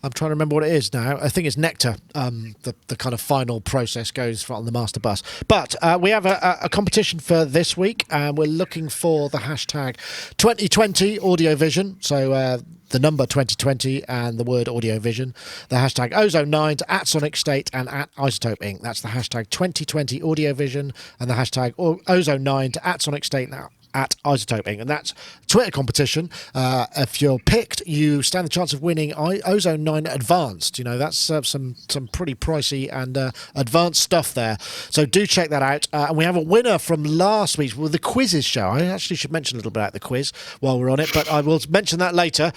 I'm trying to remember what it is now. I think it's Nectar. The kind of final process goes on the master bus. But we have a competition for this week, and we're looking for the hashtag 2020 Audiovision. So the number 2020 and the word Audiovision. The hashtag Ozone9 to @Sonicstate and @iZotope Inc. That's the hashtag 2020 Audiovision, and the hashtag Ozone9 to @Sonicstate now. @iZotope Inc. And that's Twitter competition. If you're picked, you stand the chance of winning Ozone 9 Advanced. You know, that's some pretty pricey and advanced stuff there. So do check that out. And we have a winner from last week's, the quizzes show. I actually should mention a little bit about the quiz while we're on it, but I will mention that later.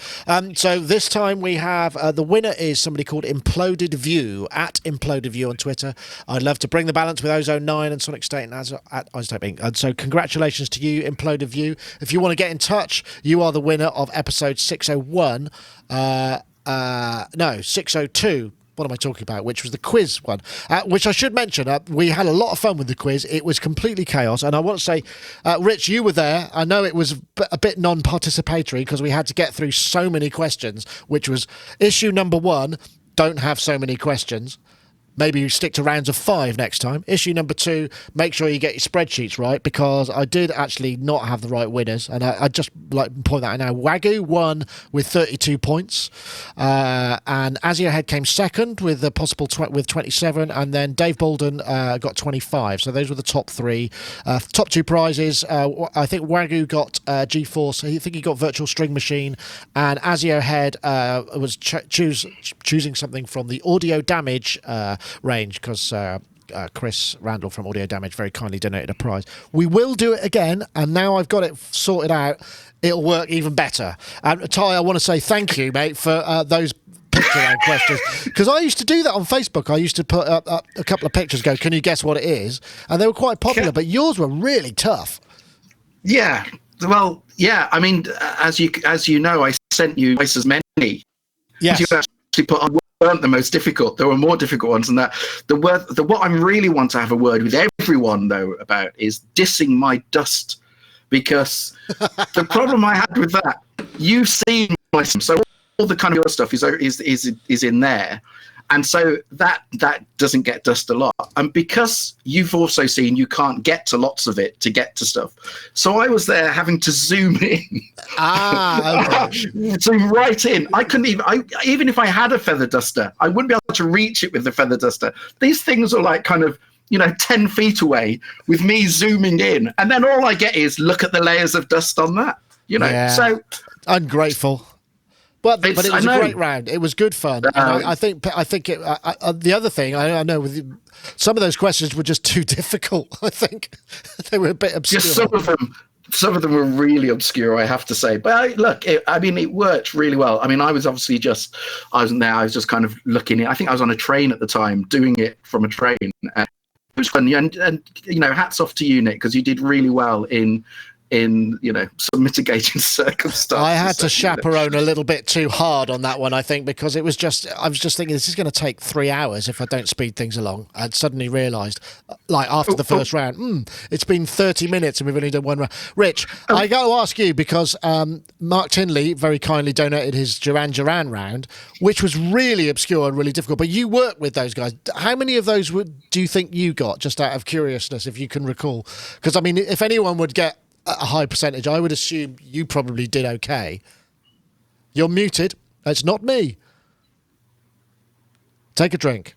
So this time we have the winner is somebody called Imploded View, @Imploded View on Twitter. I'd love to bring the balance with Ozone 9 and Sonicstate and @iZotope Inc. And so congratulations to you, Imploded View. If you want to get in touch, you are the winner of episode 601. 602. What am I talking about? Which was the quiz one, which I should mention. We had a lot of fun with the quiz. It was completely chaos. And I want to say, Rich, you were there. I know it was a bit non-participatory because we had to get through so many questions, which was issue number 1, don't have so many questions. Maybe you stick to rounds of 5 next time. Issue number 2, make sure you get your spreadsheets right, because I did actually not have the right winners. And I just like to point that out now. Wagyu won with 32 points. And Azio Head came second with a possible with 27. And then Dave Bolden got 25. So those were the top 3. Top 2 prizes. I think Wagyu got GeForce. I think he got Virtual String Machine. And Azio Head was choosing something from the Audio Damage range, because Chris Randall from Audio Damage very kindly donated a prize. We will do it again, and now I've got it sorted out, it'll work even better. And Ty, I want to say thank you, mate, for those picture round questions, because I used to do that on Facebook. I used to put up a couple of pictures, go, can you guess what it is? And they were quite popular, but yours were really tough. Yeah, well, yeah. I mean, as you know, I sent you twice as many. Yes. You actually put on weren't the most difficult. There were more difficult ones than that. What I really want to have a word with everyone though about is dissing my dust, because the problem I had with that, you've seen my, so all the kind of stuff is in there, and so that doesn't get dust a lot. And because you've also seen you can't get to lots of it to get to stuff, so I was there having to zoom in. Okay. Zoom right in. I couldn't even if I had a feather duster, I wouldn't be able to reach it with the feather duster. These things are like kind of 10 feet away with me zooming in, and then all I get is look at the layers of dust on that. Yeah. So ungrateful. But it was a great round. It was good fun. I think it. The other thing I know with some of those questions were just too difficult. I think they were a bit obscure. Just some of them were really obscure, I have to say. But it worked really well. I mean, I was obviously I was just kind of looking. I think I was on a train at the time, doing it from a train. It was fun, and hats off to you, Nick, because you did really well in in some mitigating circumstances. I had to chaperone a little bit too hard on that one, I think, because I was just thinking this is going to take 3 hours if I don't speed things along. I'd suddenly realised, like after the first round, it's been 30 minutes and we've only done one round. Rich, I got to ask you because Mark Tinley very kindly donated his Duran Duran round, which was really obscure and really difficult. But you worked with those guys. How many of those do you think you got? Just out of curiousness, if you can recall, because I mean, if anyone would get a high percentage, I would assume you probably did okay. You're muted. It's not me. Take a drink.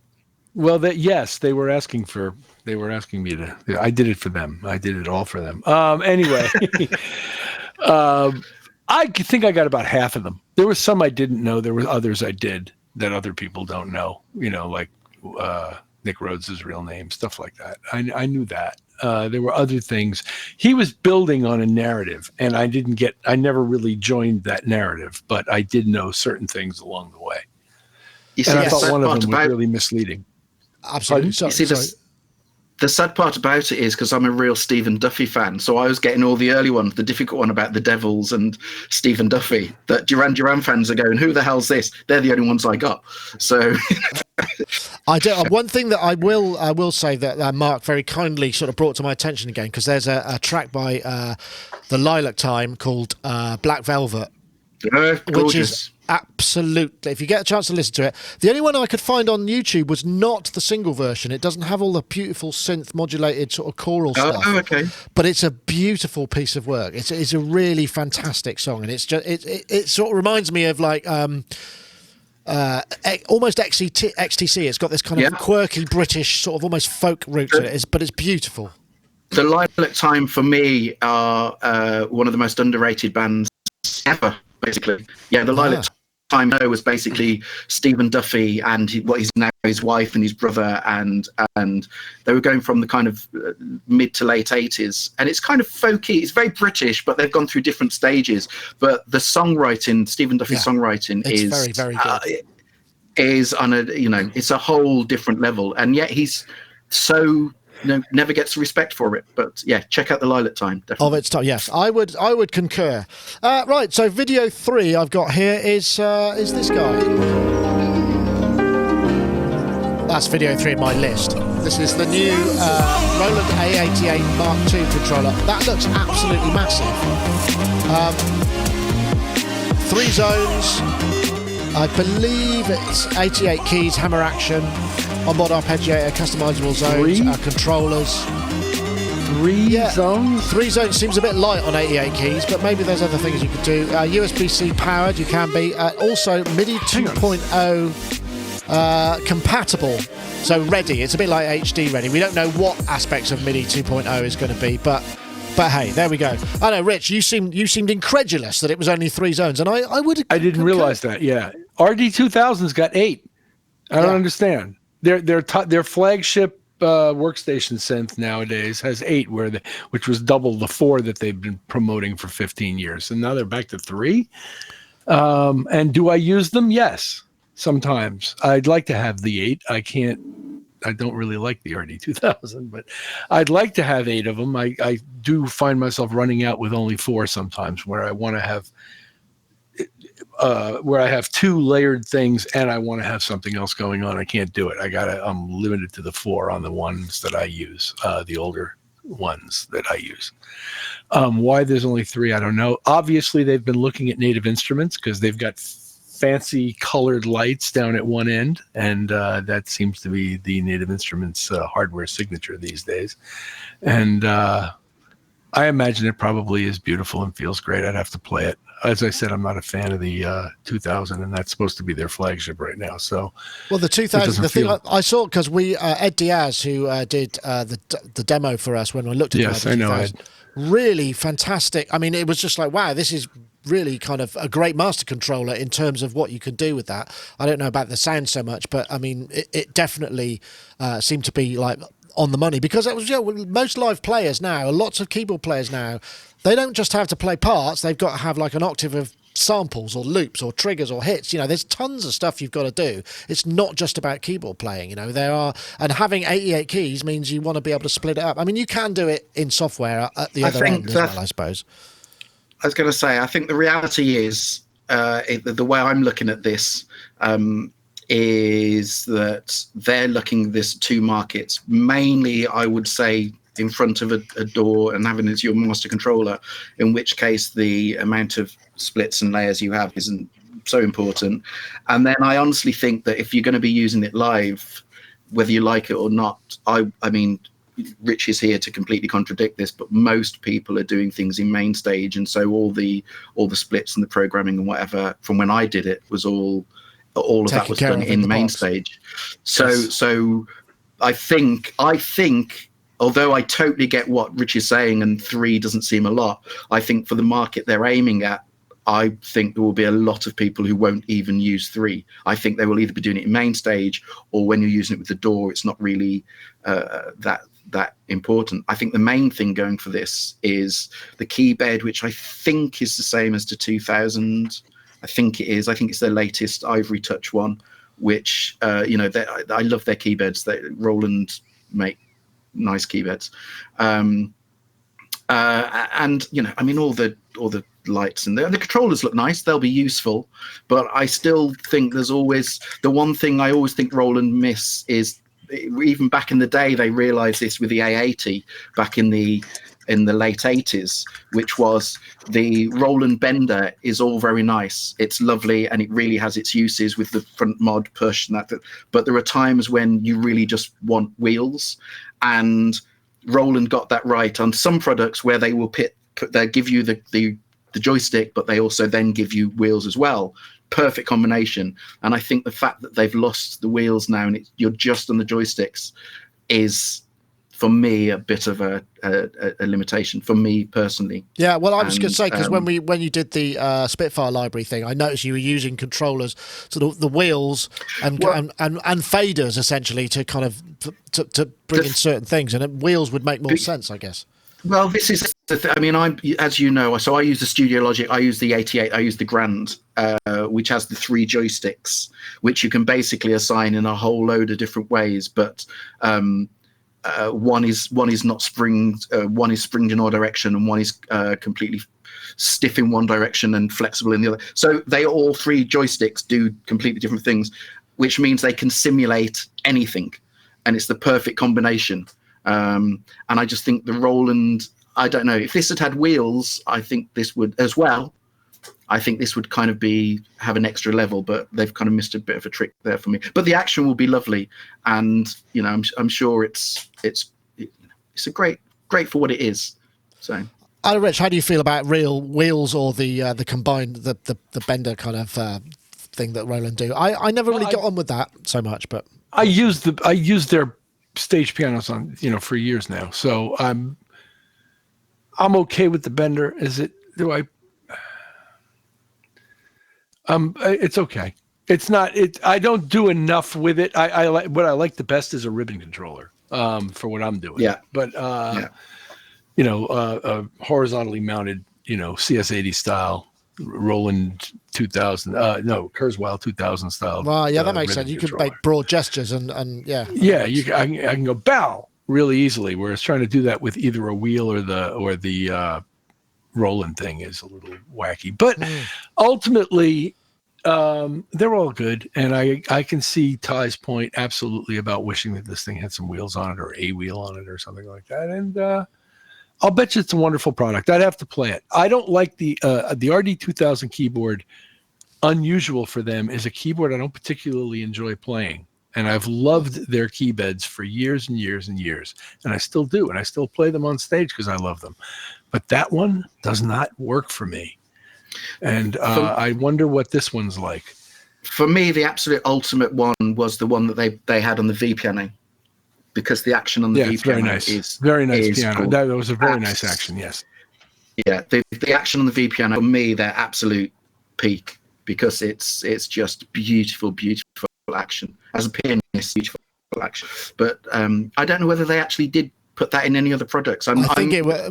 Well, yes, they were asking me to. I did it for them. I did it all for them. Anyway, I think I got about half of them. There were some I didn't know. There were others I did that other people don't know. Like Nick Rhodes' real name, stuff like that. I knew that. There were other things. He was building on a narrative, and I never really joined that narrative, but I did know certain things along the way. And I thought one of them was really misleading. Absolutely. The sad part about it is because I'm a real Stephen Duffy fan, so I was getting all the early ones, the difficult one about the Devils and Stephen Duffy, that Duran Duran fans are going, who the hell's this? They're the only ones I got. So I do. One thing that I will say that Mark very kindly sort of brought to my attention again, because there's a track by the Lilac Time called Black Velvet, which is absolutely, if you get a chance to listen to it, the only one I could find on YouTube was not the single version. It doesn't have all the beautiful synth modulated sort of choral stuff. Oh, okay. But it's a beautiful piece of work. It's a really fantastic song, and it's just it sort of reminds me of like almost XTC. It's got this kind of quirky British sort of almost folk root to it, but it's beautiful. The Lilac Time for me are one of the most underrated bands ever. Basically, the Lilac Time was basically Stephen Duffy and what is now his wife and his brother, and they were going from the kind of mid to late 80s, and it's kind of folky. It's very British, but they've gone through different stages. But the songwriting, Stephen Duffy's songwriting, is very, very good. Is on a it's a whole different level, and yet he's so. Never gets respect for it, but check out the Lilac Time. Definitely. Of its time, yes, I would concur. Right, so video 3 I've got here is this guy. That's video 3 in my list. This is the new Roland A-88 MK2 controller. That looks absolutely massive. 3 zones. I believe it's 88 keys, hammer action. Onboard arpeggiator, customizable zones, controllers. 3 zones? 3 zones seems a bit light on 88 keys, but maybe there's other things you could do. USB-C powered, you can be. Also, MIDI 2.0 compatible, so ready. It's a bit like HD ready. We don't know what aspects of MIDI 2.0 is going to be, but hey, there we go. I know, Rich, you seemed incredulous that it was only 3 zones, and I didn't realize that. Yeah, RD2000's got 8. I don't understand. Their flagship workstation synth nowadays has 8, which was double the 4 that they've been promoting for 15 years, and now they're back to 3. And do I use them? Yes, sometimes. I'd like to have the 8. I don't really like the RD2000, but I'd like to have 8 of them. I do find myself running out with only 4 sometimes, where I want to have. Where I have 2 layered things and I want to have something else going on. I can't do it. I'm limited to the 4 on the ones that I use, the older ones that I use. Why there's only 3, I don't know. Obviously, they've been looking at Native Instruments because they've got fancy colored lights down at one end, and that seems to be the Native Instruments hardware signature these days. And I imagine it probably is beautiful and feels great. I'd have to play it. As I said, I'm not a fan of the 2000, and that's supposed to be their flagship right now. So, well, the 2000, the thing I saw, because Ed Diaz, who did the demo for us when we looked at the 2000, really fantastic. I mean, it was just like, wow, this is really kind of a great master controller in terms of what you can do with that. I don't know about the sound so much, but I mean, it definitely seemed to be like on the money, because it was most live players now, lots of keyboard players now, they don't just have to play parts, they've got to have like an octave of samples or loops or triggers or hits. You know, there's tons of stuff you've got to do. It's not just about keyboard playing. You know, and having 88 keys means you want to be able to split it up. I mean, you can do it in software at the other end as well, I suppose. I was going to say, I think the reality is, the way I'm looking at this, is that they're looking at this two markets. Mainly, I would say, in front of a door and having it as your master controller, in which case the amount of splits and layers you have isn't so important. And then I honestly think that if you're going to be using it live, whether you like it or not, I mean, Rich is here to completely contradict this, but most people are doing things in main stage, and so all the splits and the programming and whatever from when I did it was all of that was done in main stage. So I think although I totally get what Rich is saying, and 3 doesn't seem a lot, I think for the market they're aiming at, I think there will be a lot of people who won't even use 3. I think they will either be doing it in main stage, or when you're using it with the DAW, it's not really that important. I think the main thing going for this is the key bed, which I think is the same as the 2000. I think it is. I think it's their latest Ivory Touch one, which I love their key beds. Roland make nice key beds, and you know, I mean, all the lights and the controllers look nice. They'll be useful, but I still think there's always the one thing I always think Roland miss is, even back in the day, they realized this with the A80 back in the late 80s, which was the Roland Bender is all very nice. It's lovely, and it really has its uses with the front mod push and that. But there are times when you really just want wheels, and Roland got that right on some products where they will they give you the joystick, but they also then give you wheels as well. Perfect combination. And I think the fact that they've lost the wheels now and you're just on the joysticks is, for me, a bit of a limitation for me personally. Yeah, well, I was going to say, because when you did the Spitfire library thing, I noticed you were using controllers, sort of the wheels and faders essentially to kind of to bring in certain things, and wheels would make more sense, I guess. Well, this is I mean, as you know, so I use the Studio Logic, I use the 88, I use the Grand, which has the 3 joysticks, which you can basically assign in a whole load of different ways. But one is not springed, one is springed in one direction, and one is completely stiff in one direction and flexible in the other. So all 3 joysticks do completely different things, which means they can simulate anything, and it's the perfect combination. And I just think the Roland, I don't know, if this had wheels, I think this would as well. I think this would kind of have an extra level, but they've kind of missed a bit of a trick there for me. But the action will be lovely, and you know, I'm sure it's a great for what it is. So, Rich, how do you feel about real wheels or the combined the Bender kind of thing that Roland do? I never really got on with that so much, but I used their stage pianos on, you know, for years now, so I'm okay with the Bender. It's okay. It's not. I don't do enough with it. I like what I like the best is a ribbon controller for what I'm doing. Yeah. But you know, horizontally mounted, you know, CS80 style, Roland 2000. No, Kurzweil 2000 style. Well, yeah, that makes sense. You could make broad gestures and yeah. Yeah, I can go bow really easily. Whereas trying to do that with either a wheel or the Roland thing is a little wacky. But ultimately, they're all good, and I can see Ty's point absolutely about wishing that this thing had some wheels on it or a wheel on it or something like that. And I'll bet you it's a wonderful product. I'd have to play it. I don't like the RD2000 keyboard. Unusual for them is a keyboard I don't particularly enjoy playing, and I've loved their key beds for years and years and years, and I still do, and I still play them on stage because I love them. But that one does not work for me. And I wonder what this one's like. For me, the absolute ultimate one was the one that they had on the V piano, because the action on the V piano is very nice piano. Cool. That was a very nice action, yes. Yeah, the action on the V piano, for me, they're absolute peak, because it's just beautiful action. As a pianist, beautiful action. But I don't know whether they actually did put that in any other products. I think it was,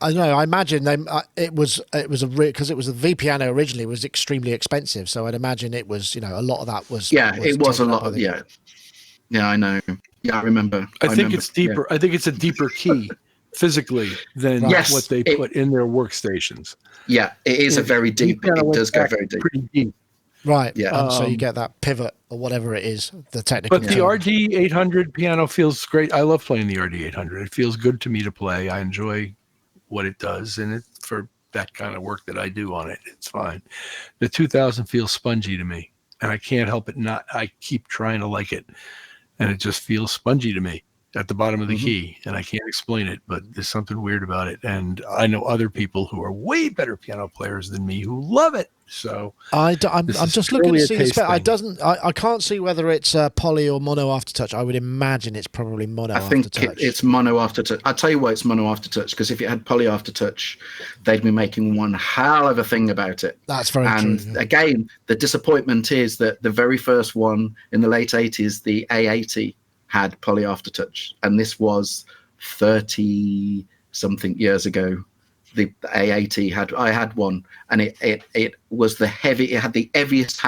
I know. I imagine them. It was because it was the V piano originally was extremely expensive. So I'd imagine it was, you know, a lot of that was. Yeah, it was a lot of yeah. Yeah, I know. Yeah, I remember. I think it's deeper. Yeah. I think it's a deeper key physically than what they put in their workstations. Yeah, it is a very deep. It does go very deep. Pretty deep. Right. Yeah. So you get that pivot or whatever it is, the technical. But the RD800 piano feels great. I love playing the RD800. It feels good to me to play. I enjoy what it does, and it for that kind of work that I do on it, it's fine. The 2000 feels spongy to me, and I can't help it not. I keep trying to like it, and it just feels spongy to me at the bottom of the key, and I can't explain it, but there's something weird about it. And I know other people who are way better piano players than me who love it. So I'm just looking to see the spec. I can't see whether it's poly or mono aftertouch. I would imagine it's probably mono aftertouch. I think it's mono aftertouch. I'll tell you why it's mono aftertouch, because if it had poly aftertouch, they'd be making one hell of a thing about it. That's very true. And again, the disappointment is that the very first one in the late 80s, the A-80, had poly aftertouch, and this was 30 something years ago. The A-80 I had one, and it was it had the heaviest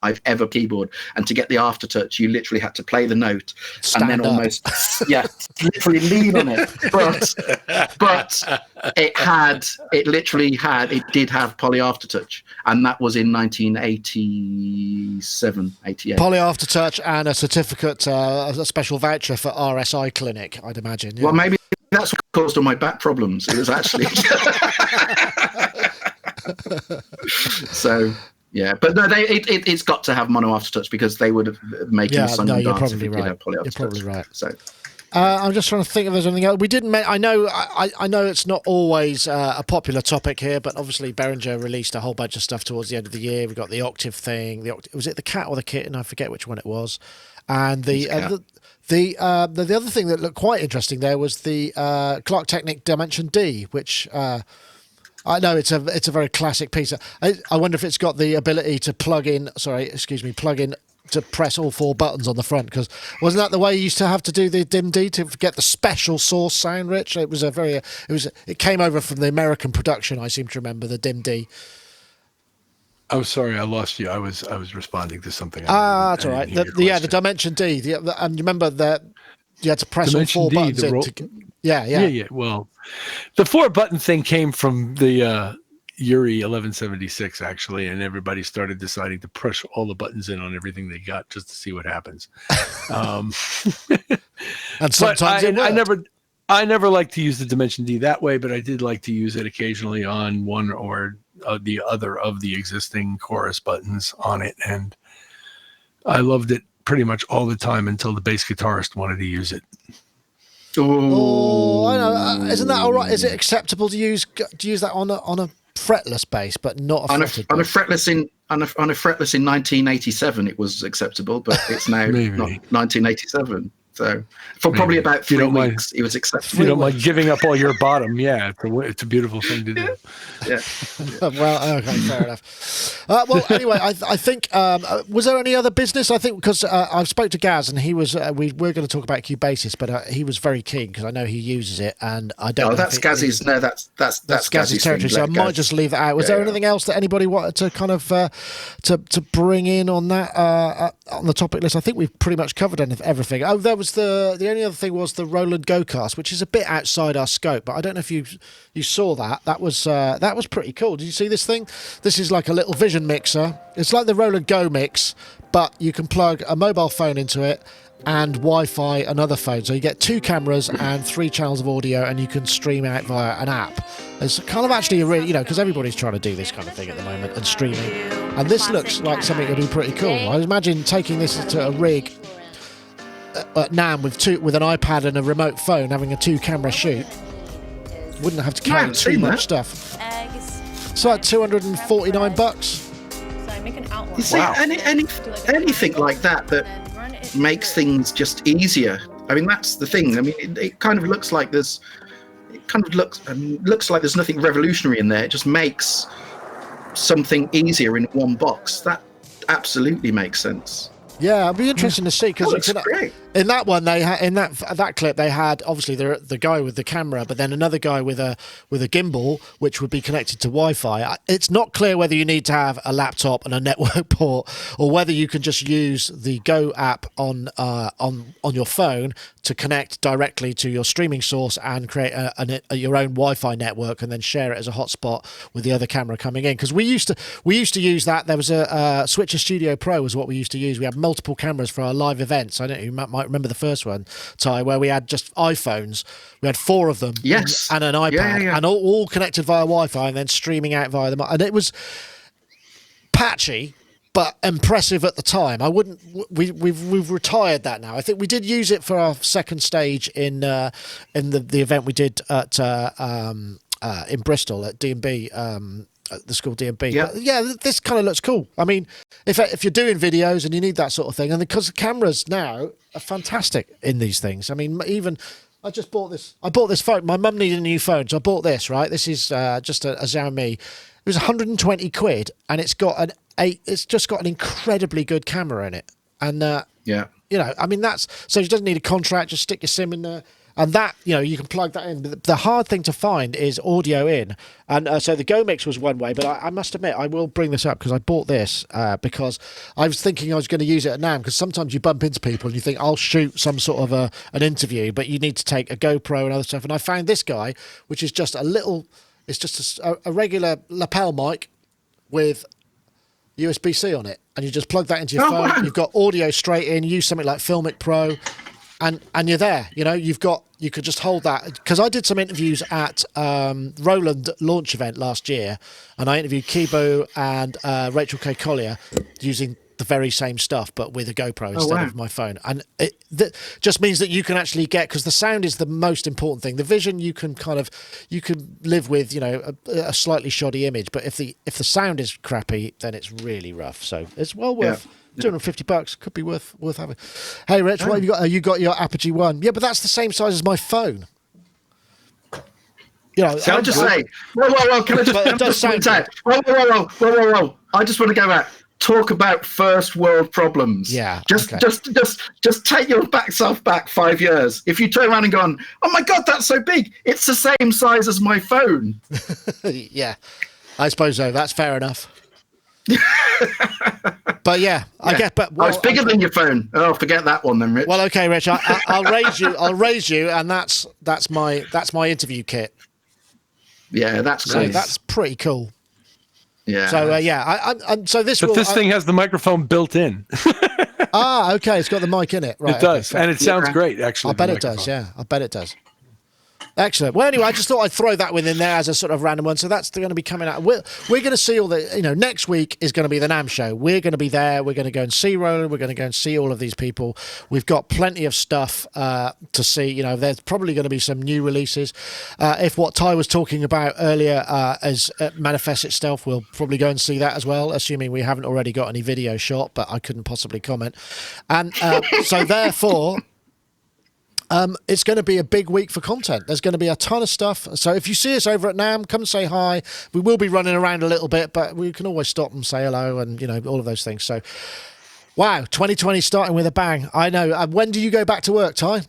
I've ever keyboard, and to get the aftertouch you literally had to play the note and then almost literally lean on it, but it did have poly aftertouch, and that was in 1987 88. Poly aftertouch and a certificate, a special voucher for RSI clinic, I'd imagine. Yeah. Well, maybe that's what caused all my back problems. It was actually so yeah, but no, it's got to have mono aftertouch, because they would have making the song and dance if it did have poly aftertouch. You're probably right. So I'm just trying to think if there's anything else. We didn't. I know it's not always a popular topic here, but obviously Behringer released a whole bunch of stuff towards the end of the year. We got the octave thing. Was it the cat or the kitten? I forget which one it was. And the other thing that looked quite interesting there was the Clark Technic Dimension D, which I know it's a very classic piece. I wonder if it's got the ability to plug in to press all four buttons on the front, because wasn't that the way you used to have to do the DIM-D to get the special source sound, Rich? It came over from the American production, I seem to remember, the DIM-D. I'm sorry, I lost you. I was responding to something. That's all right. The Dimension D, and you remember that you had to press Dimension all four buttons in. Yeah. Well, the 4-button thing came from the Yuri 1176 actually, and everybody started deciding to push all the buttons in on everything they got just to see what happens. And sometimes I never liked to use the Dimension D that way, but I did like to use it occasionally on one or the other of the existing chorus buttons on it, and I loved it pretty much all the time until the bass guitarist wanted to use it. Oh, I know. Isn't that all right? Is it acceptable to use that on a fretless bass, but not on a fretless in 1987? It was acceptable, but it's now not 1987. So for probably about 3 weeks, it was acceptable. You don't mind giving up all your bottom? Yeah, it's a beautiful thing to do. Yeah. Well, okay, fair enough. Well, anyway, I think was there any other business? I think because I spoke to Gaz, and he was we're going to talk about Cubasis, but he was very keen because I know he uses it, and I don't. Oh, that's Gaz's. No, that's Gaz's territory. So I might just leave that out. Was there anything else that anybody wanted to kind of to bring in on that on the topic list? I think we've pretty much covered everything. Oh, there was the only other thing was the Roland GO cast, which is a bit outside our scope, but I don't know if you saw that. That was pretty cool. Did you see this thing? This is like a little vision mixer. It's like the Roland GO mix, but you can plug a mobile phone into it and Wi-Fi another phone. So you get 2 cameras and 3 channels of audio, and you can stream out via an app. It's kind of actually a really, because everybody's trying to do this kind of thing at the moment and streaming. And this looks like something that would be pretty cool. I imagine taking this to a rig at NAMM with an iPad and a remote phone, having a 2-camera shoot. Wouldn't have to carry too much stuff. It's like $249. You see, anything like that makes things just easier. I mean, that's the thing. I mean, it kind of looks like there's nothing revolutionary in there. It just makes something easier in one box. That absolutely makes sense. Yeah, it'd be interesting to see, because In that one, they in that clip, they had obviously the guy with the camera, but then another guy with a gimbal, which would be connected to Wi-Fi. It's not clear whether you need to have a laptop and a network port, or whether you can just use the Go app on your phone to connect directly to your streaming source and create your own Wi-Fi network, and then share it as a hotspot with the other camera coming in. Because we used to use that. There was a Switcher Studio Pro was what we used to use. We had multiple cameras for our live events. I don't know, you might remember the first one, Ty, where we had just iPhones. We had 4 of them, yes, and an iPad, and all connected via Wi-Fi and then streaming out via them. And it was patchy, but impressive at the time. I wouldn't. We've retired that now. I think we did use it for our second stage in the event we did at in Bristol at D&B. At the school D&B. Yeah. But yeah, this kind of looks cool. I mean, if you're doing videos and you need that sort of thing, and because the cameras now are fantastic in these things. I mean, even I bought this phone. My mum needed a new phone, so I bought this. Right, this is just a Xiaomi. It was 120 quid, and it's just got an incredibly good camera in it. And yeah, you know, I mean, so you doesn't need a contract. Just stick your SIM in there. And that, you know, you can plug that in. But the hard thing to find is audio in. And so the Go Mix was one way, but I must admit, I will bring this up because I bought this because I was thinking I was going to use it at NAMM, because sometimes you bump into people and you think, I'll shoot some sort of an interview, but you need to take a GoPro and other stuff. And I found this guy, which is just it's just a regular lapel mic with USB-C on it. And you just plug that into your phone. Wow. You've got audio straight in. Use something like Filmic Pro. And you're there, you know, you could just hold that. Because I did some interviews at Roland launch event last year, and I interviewed Kibo and Rachel K. Collier using the very same stuff, but with a GoPro instead of my phone. And that just means that you can actually because the sound is the most important thing. The vision you can live with, you know, a slightly shoddy image, but if the sound is crappy, then it's really rough. So it's well worth. Yeah. $250 could be worth having. Hey, Rich, what have you got? You got your Apogee One? Yeah, but that's the same size as my phone. You know, I'll just say, whoa, can I just? It does sound good. Whoa! I just want to go back. Talk about first world problems. Yeah. Just take your self back 5 years. If you turn around and gone, oh my God, that's so big. It's the same size as my phone. Yeah, I suppose so. That's fair enough. But yeah, I guess. But it's bigger than your phone. Oh, forget that one then, Rich. Well, okay, Rich. I'll raise you. I'll raise you, and that's my interview kit. Yeah, that's cool. So that's pretty cool. Yeah. So so this. But this thing has the microphone built in. Okay. It's got the mic in it. Right. It does, and it sounds great. Actually, I bet it does. Yeah, I bet it does. Excellent. Well, anyway, I just thought I'd throw that one in there as a sort of random one. So that's going to be coming out. We're going to see all the, you know, next week is going to be the NAMM show. We're going to be there. We're going to go and see Roland. We're going to go and see all of these people. We've got plenty of stuff to see. You know, there's probably going to be some new releases. If what Ty was talking about earlier manifests itself, we'll probably go and see that as well, assuming we haven't already got any video shot, but I couldn't possibly comment. And so therefore... it's going to be a big week for content. There's going to be a ton of stuff. So if you see us over at NAMM, come say hi. We will be running around a little bit, but we can always stop and say hello and, you know, all of those things. So, wow, 2020 starting with a bang. I know. When do you go back to work, Ty?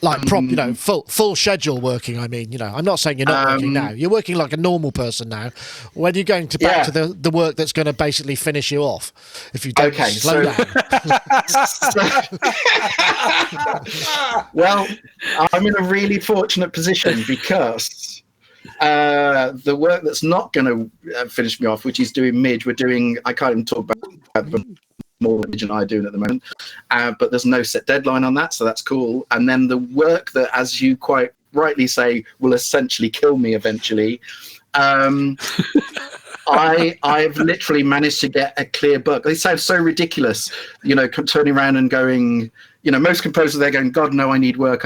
Like you know, full schedule working. I mean, you know, I'm not saying you're not working now. You're working like a normal person now. When are you going back to the work that's going to basically finish you off if you don't slow down? Well, I'm in a really fortunate position because the work that's not going to finish me off, which is doing Midge, I can't even talk about the more than Midge and I are doing at the moment, but there's no set deadline on that, so that's cool. And then the work that, as you quite rightly say, will essentially kill me eventually, I've literally managed to get a clear book. It sounds so ridiculous, you know, turning around and going, you know, most composers, they're going, God, no, I need work.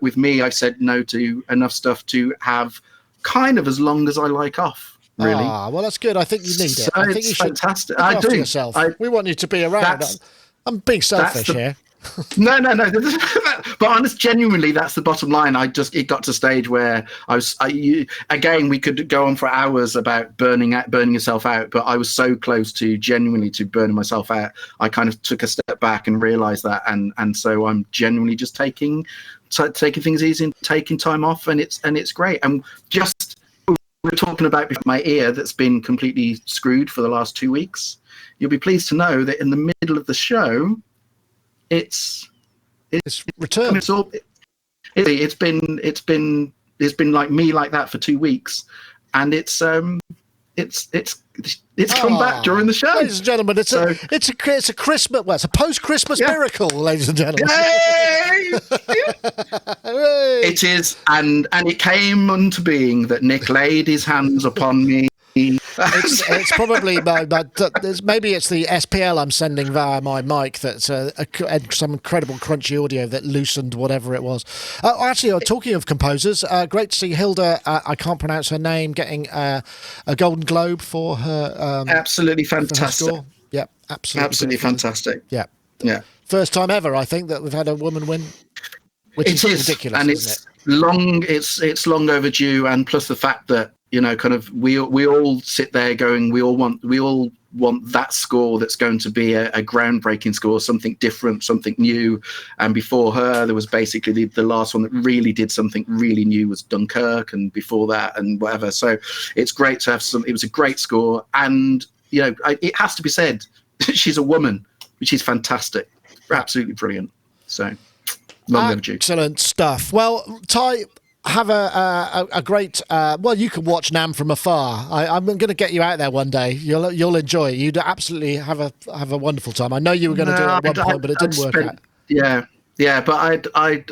With me, I said no to enough stuff to have kind of as long as I like off. Really? Well, that's good. I think you need it. So I think you should fantastic. look I after do. yourself. We want you to be around. I'm being selfish here. No. But honest, genuinely, that's the bottom line. It got to a stage where again, we could go on for hours about burning yourself out, but I was so close to genuinely to burning myself out. I kind of took a step back and realized that, and so I'm genuinely just taking things easy and taking time off, and it's great. And just we're talking about my ear that's been completely screwed for the last 2 weeks. You'll be pleased to know that in the middle of the show, it's returned. It's been like me like that for 2 weeks, and it's come back during the show. Ladies and gentlemen, it's a Christmas, well, it's a post-Christmas miracle, ladies and gentlemen. Yay! It is, and it came unto being that Nick laid his hands upon me. It's probably maybe it's the SPL I'm sending via my mic that's some incredible crunchy audio that loosened whatever it was. Actually, talking of composers, great to see Hilda. I can't pronounce her name, getting a Golden Globe for her. Absolutely fantastic. For her score. Yeah, absolutely fantastic. Yeah. First time ever, I think, that we've had a woman win. Which is ridiculous, and it's long overdue, and plus the fact that kind of we all sit there going, we all want that score that's going to be a groundbreaking score, something different, something new. And before her, there was basically the last one that really did something really new was Dunkirk, and before that and whatever. So it's great to have it was a great score, and it has to be said, she's a woman, which is fantastic, absolutely brilliant. So long overdue. Excellent stuff. Well, Ty, have a great. You can watch NAMM from afar. I'm going to get you out there one day. You'll enjoy it. You'd absolutely have a wonderful time. I know you were going to do it at one point, but it didn't work out. Yeah, but I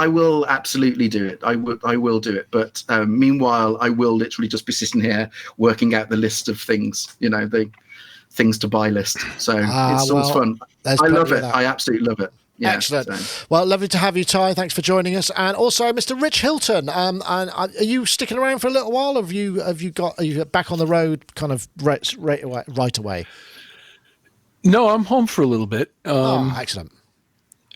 will absolutely do it. I will do it. But meanwhile, I will literally just be sitting here working out the list of things. The things to buy list. So it's fun. I love it. I absolutely love it. Yeah, excellent. Well, lovely to have you, Ty. Thanks for joining us, and also Mr. Rich Hilton. And are you sticking around for a little while? Or are you back on the road, kind of right away? No, I'm home for a little bit. Excellent.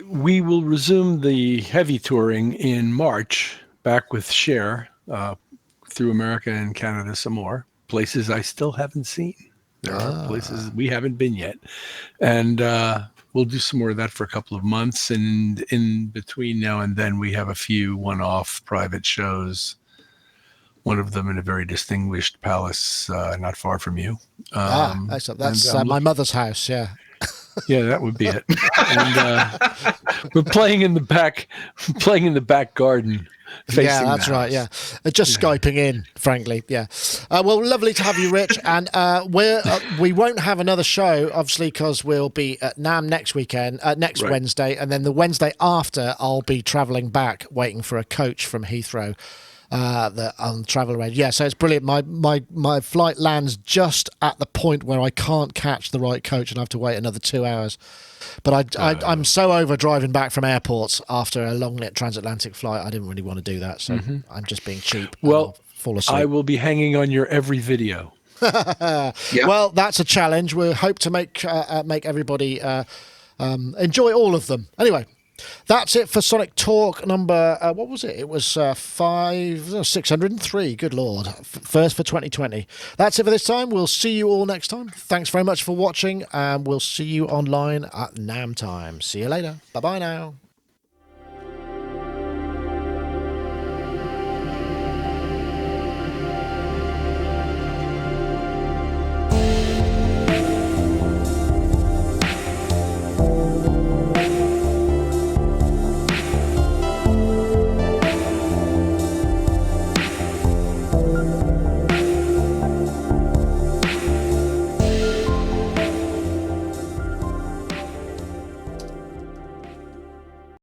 We will resume the heavy touring in March, back with Cher through America and Canada some more places I still haven't seen. There are places we haven't been yet, and we'll do some more of that for a couple of months, and in between now and then, we have a few one-off private shows. One of them in a very distinguished palace not far from you. Excellent. That's my mother's house. Yeah. Yeah, that would be it. And we're playing in the back garden. Yeah, that's right. Yeah, just Skyping in, frankly. Yeah. Well, lovely to have you, Rich. And we won't have another show, obviously, because we'll be at NAMM next weekend, next Wednesday, and then the Wednesday after, I'll be travelling back, waiting for a coach from Heathrow. On travel arrange. Yeah, so it's brilliant. My flight lands just at the point where I can't catch the right coach and I have to wait another 2 hours. But I'm so over driving back from airports after a long transatlantic flight. I didn't really want to do that, so I'm just being cheap. Well, fall asleep. I will be hanging on your every video. Yep. Well, that's a challenge. We hope to make everybody enjoy all of them. Anyway. That's it for Sonic Talk number, what was it? It was 603, good Lord. First for 2020. That's it for this time. We'll see you all next time. Thanks very much for watching, and we'll see you online at NAMM time. See you later. Bye-bye now.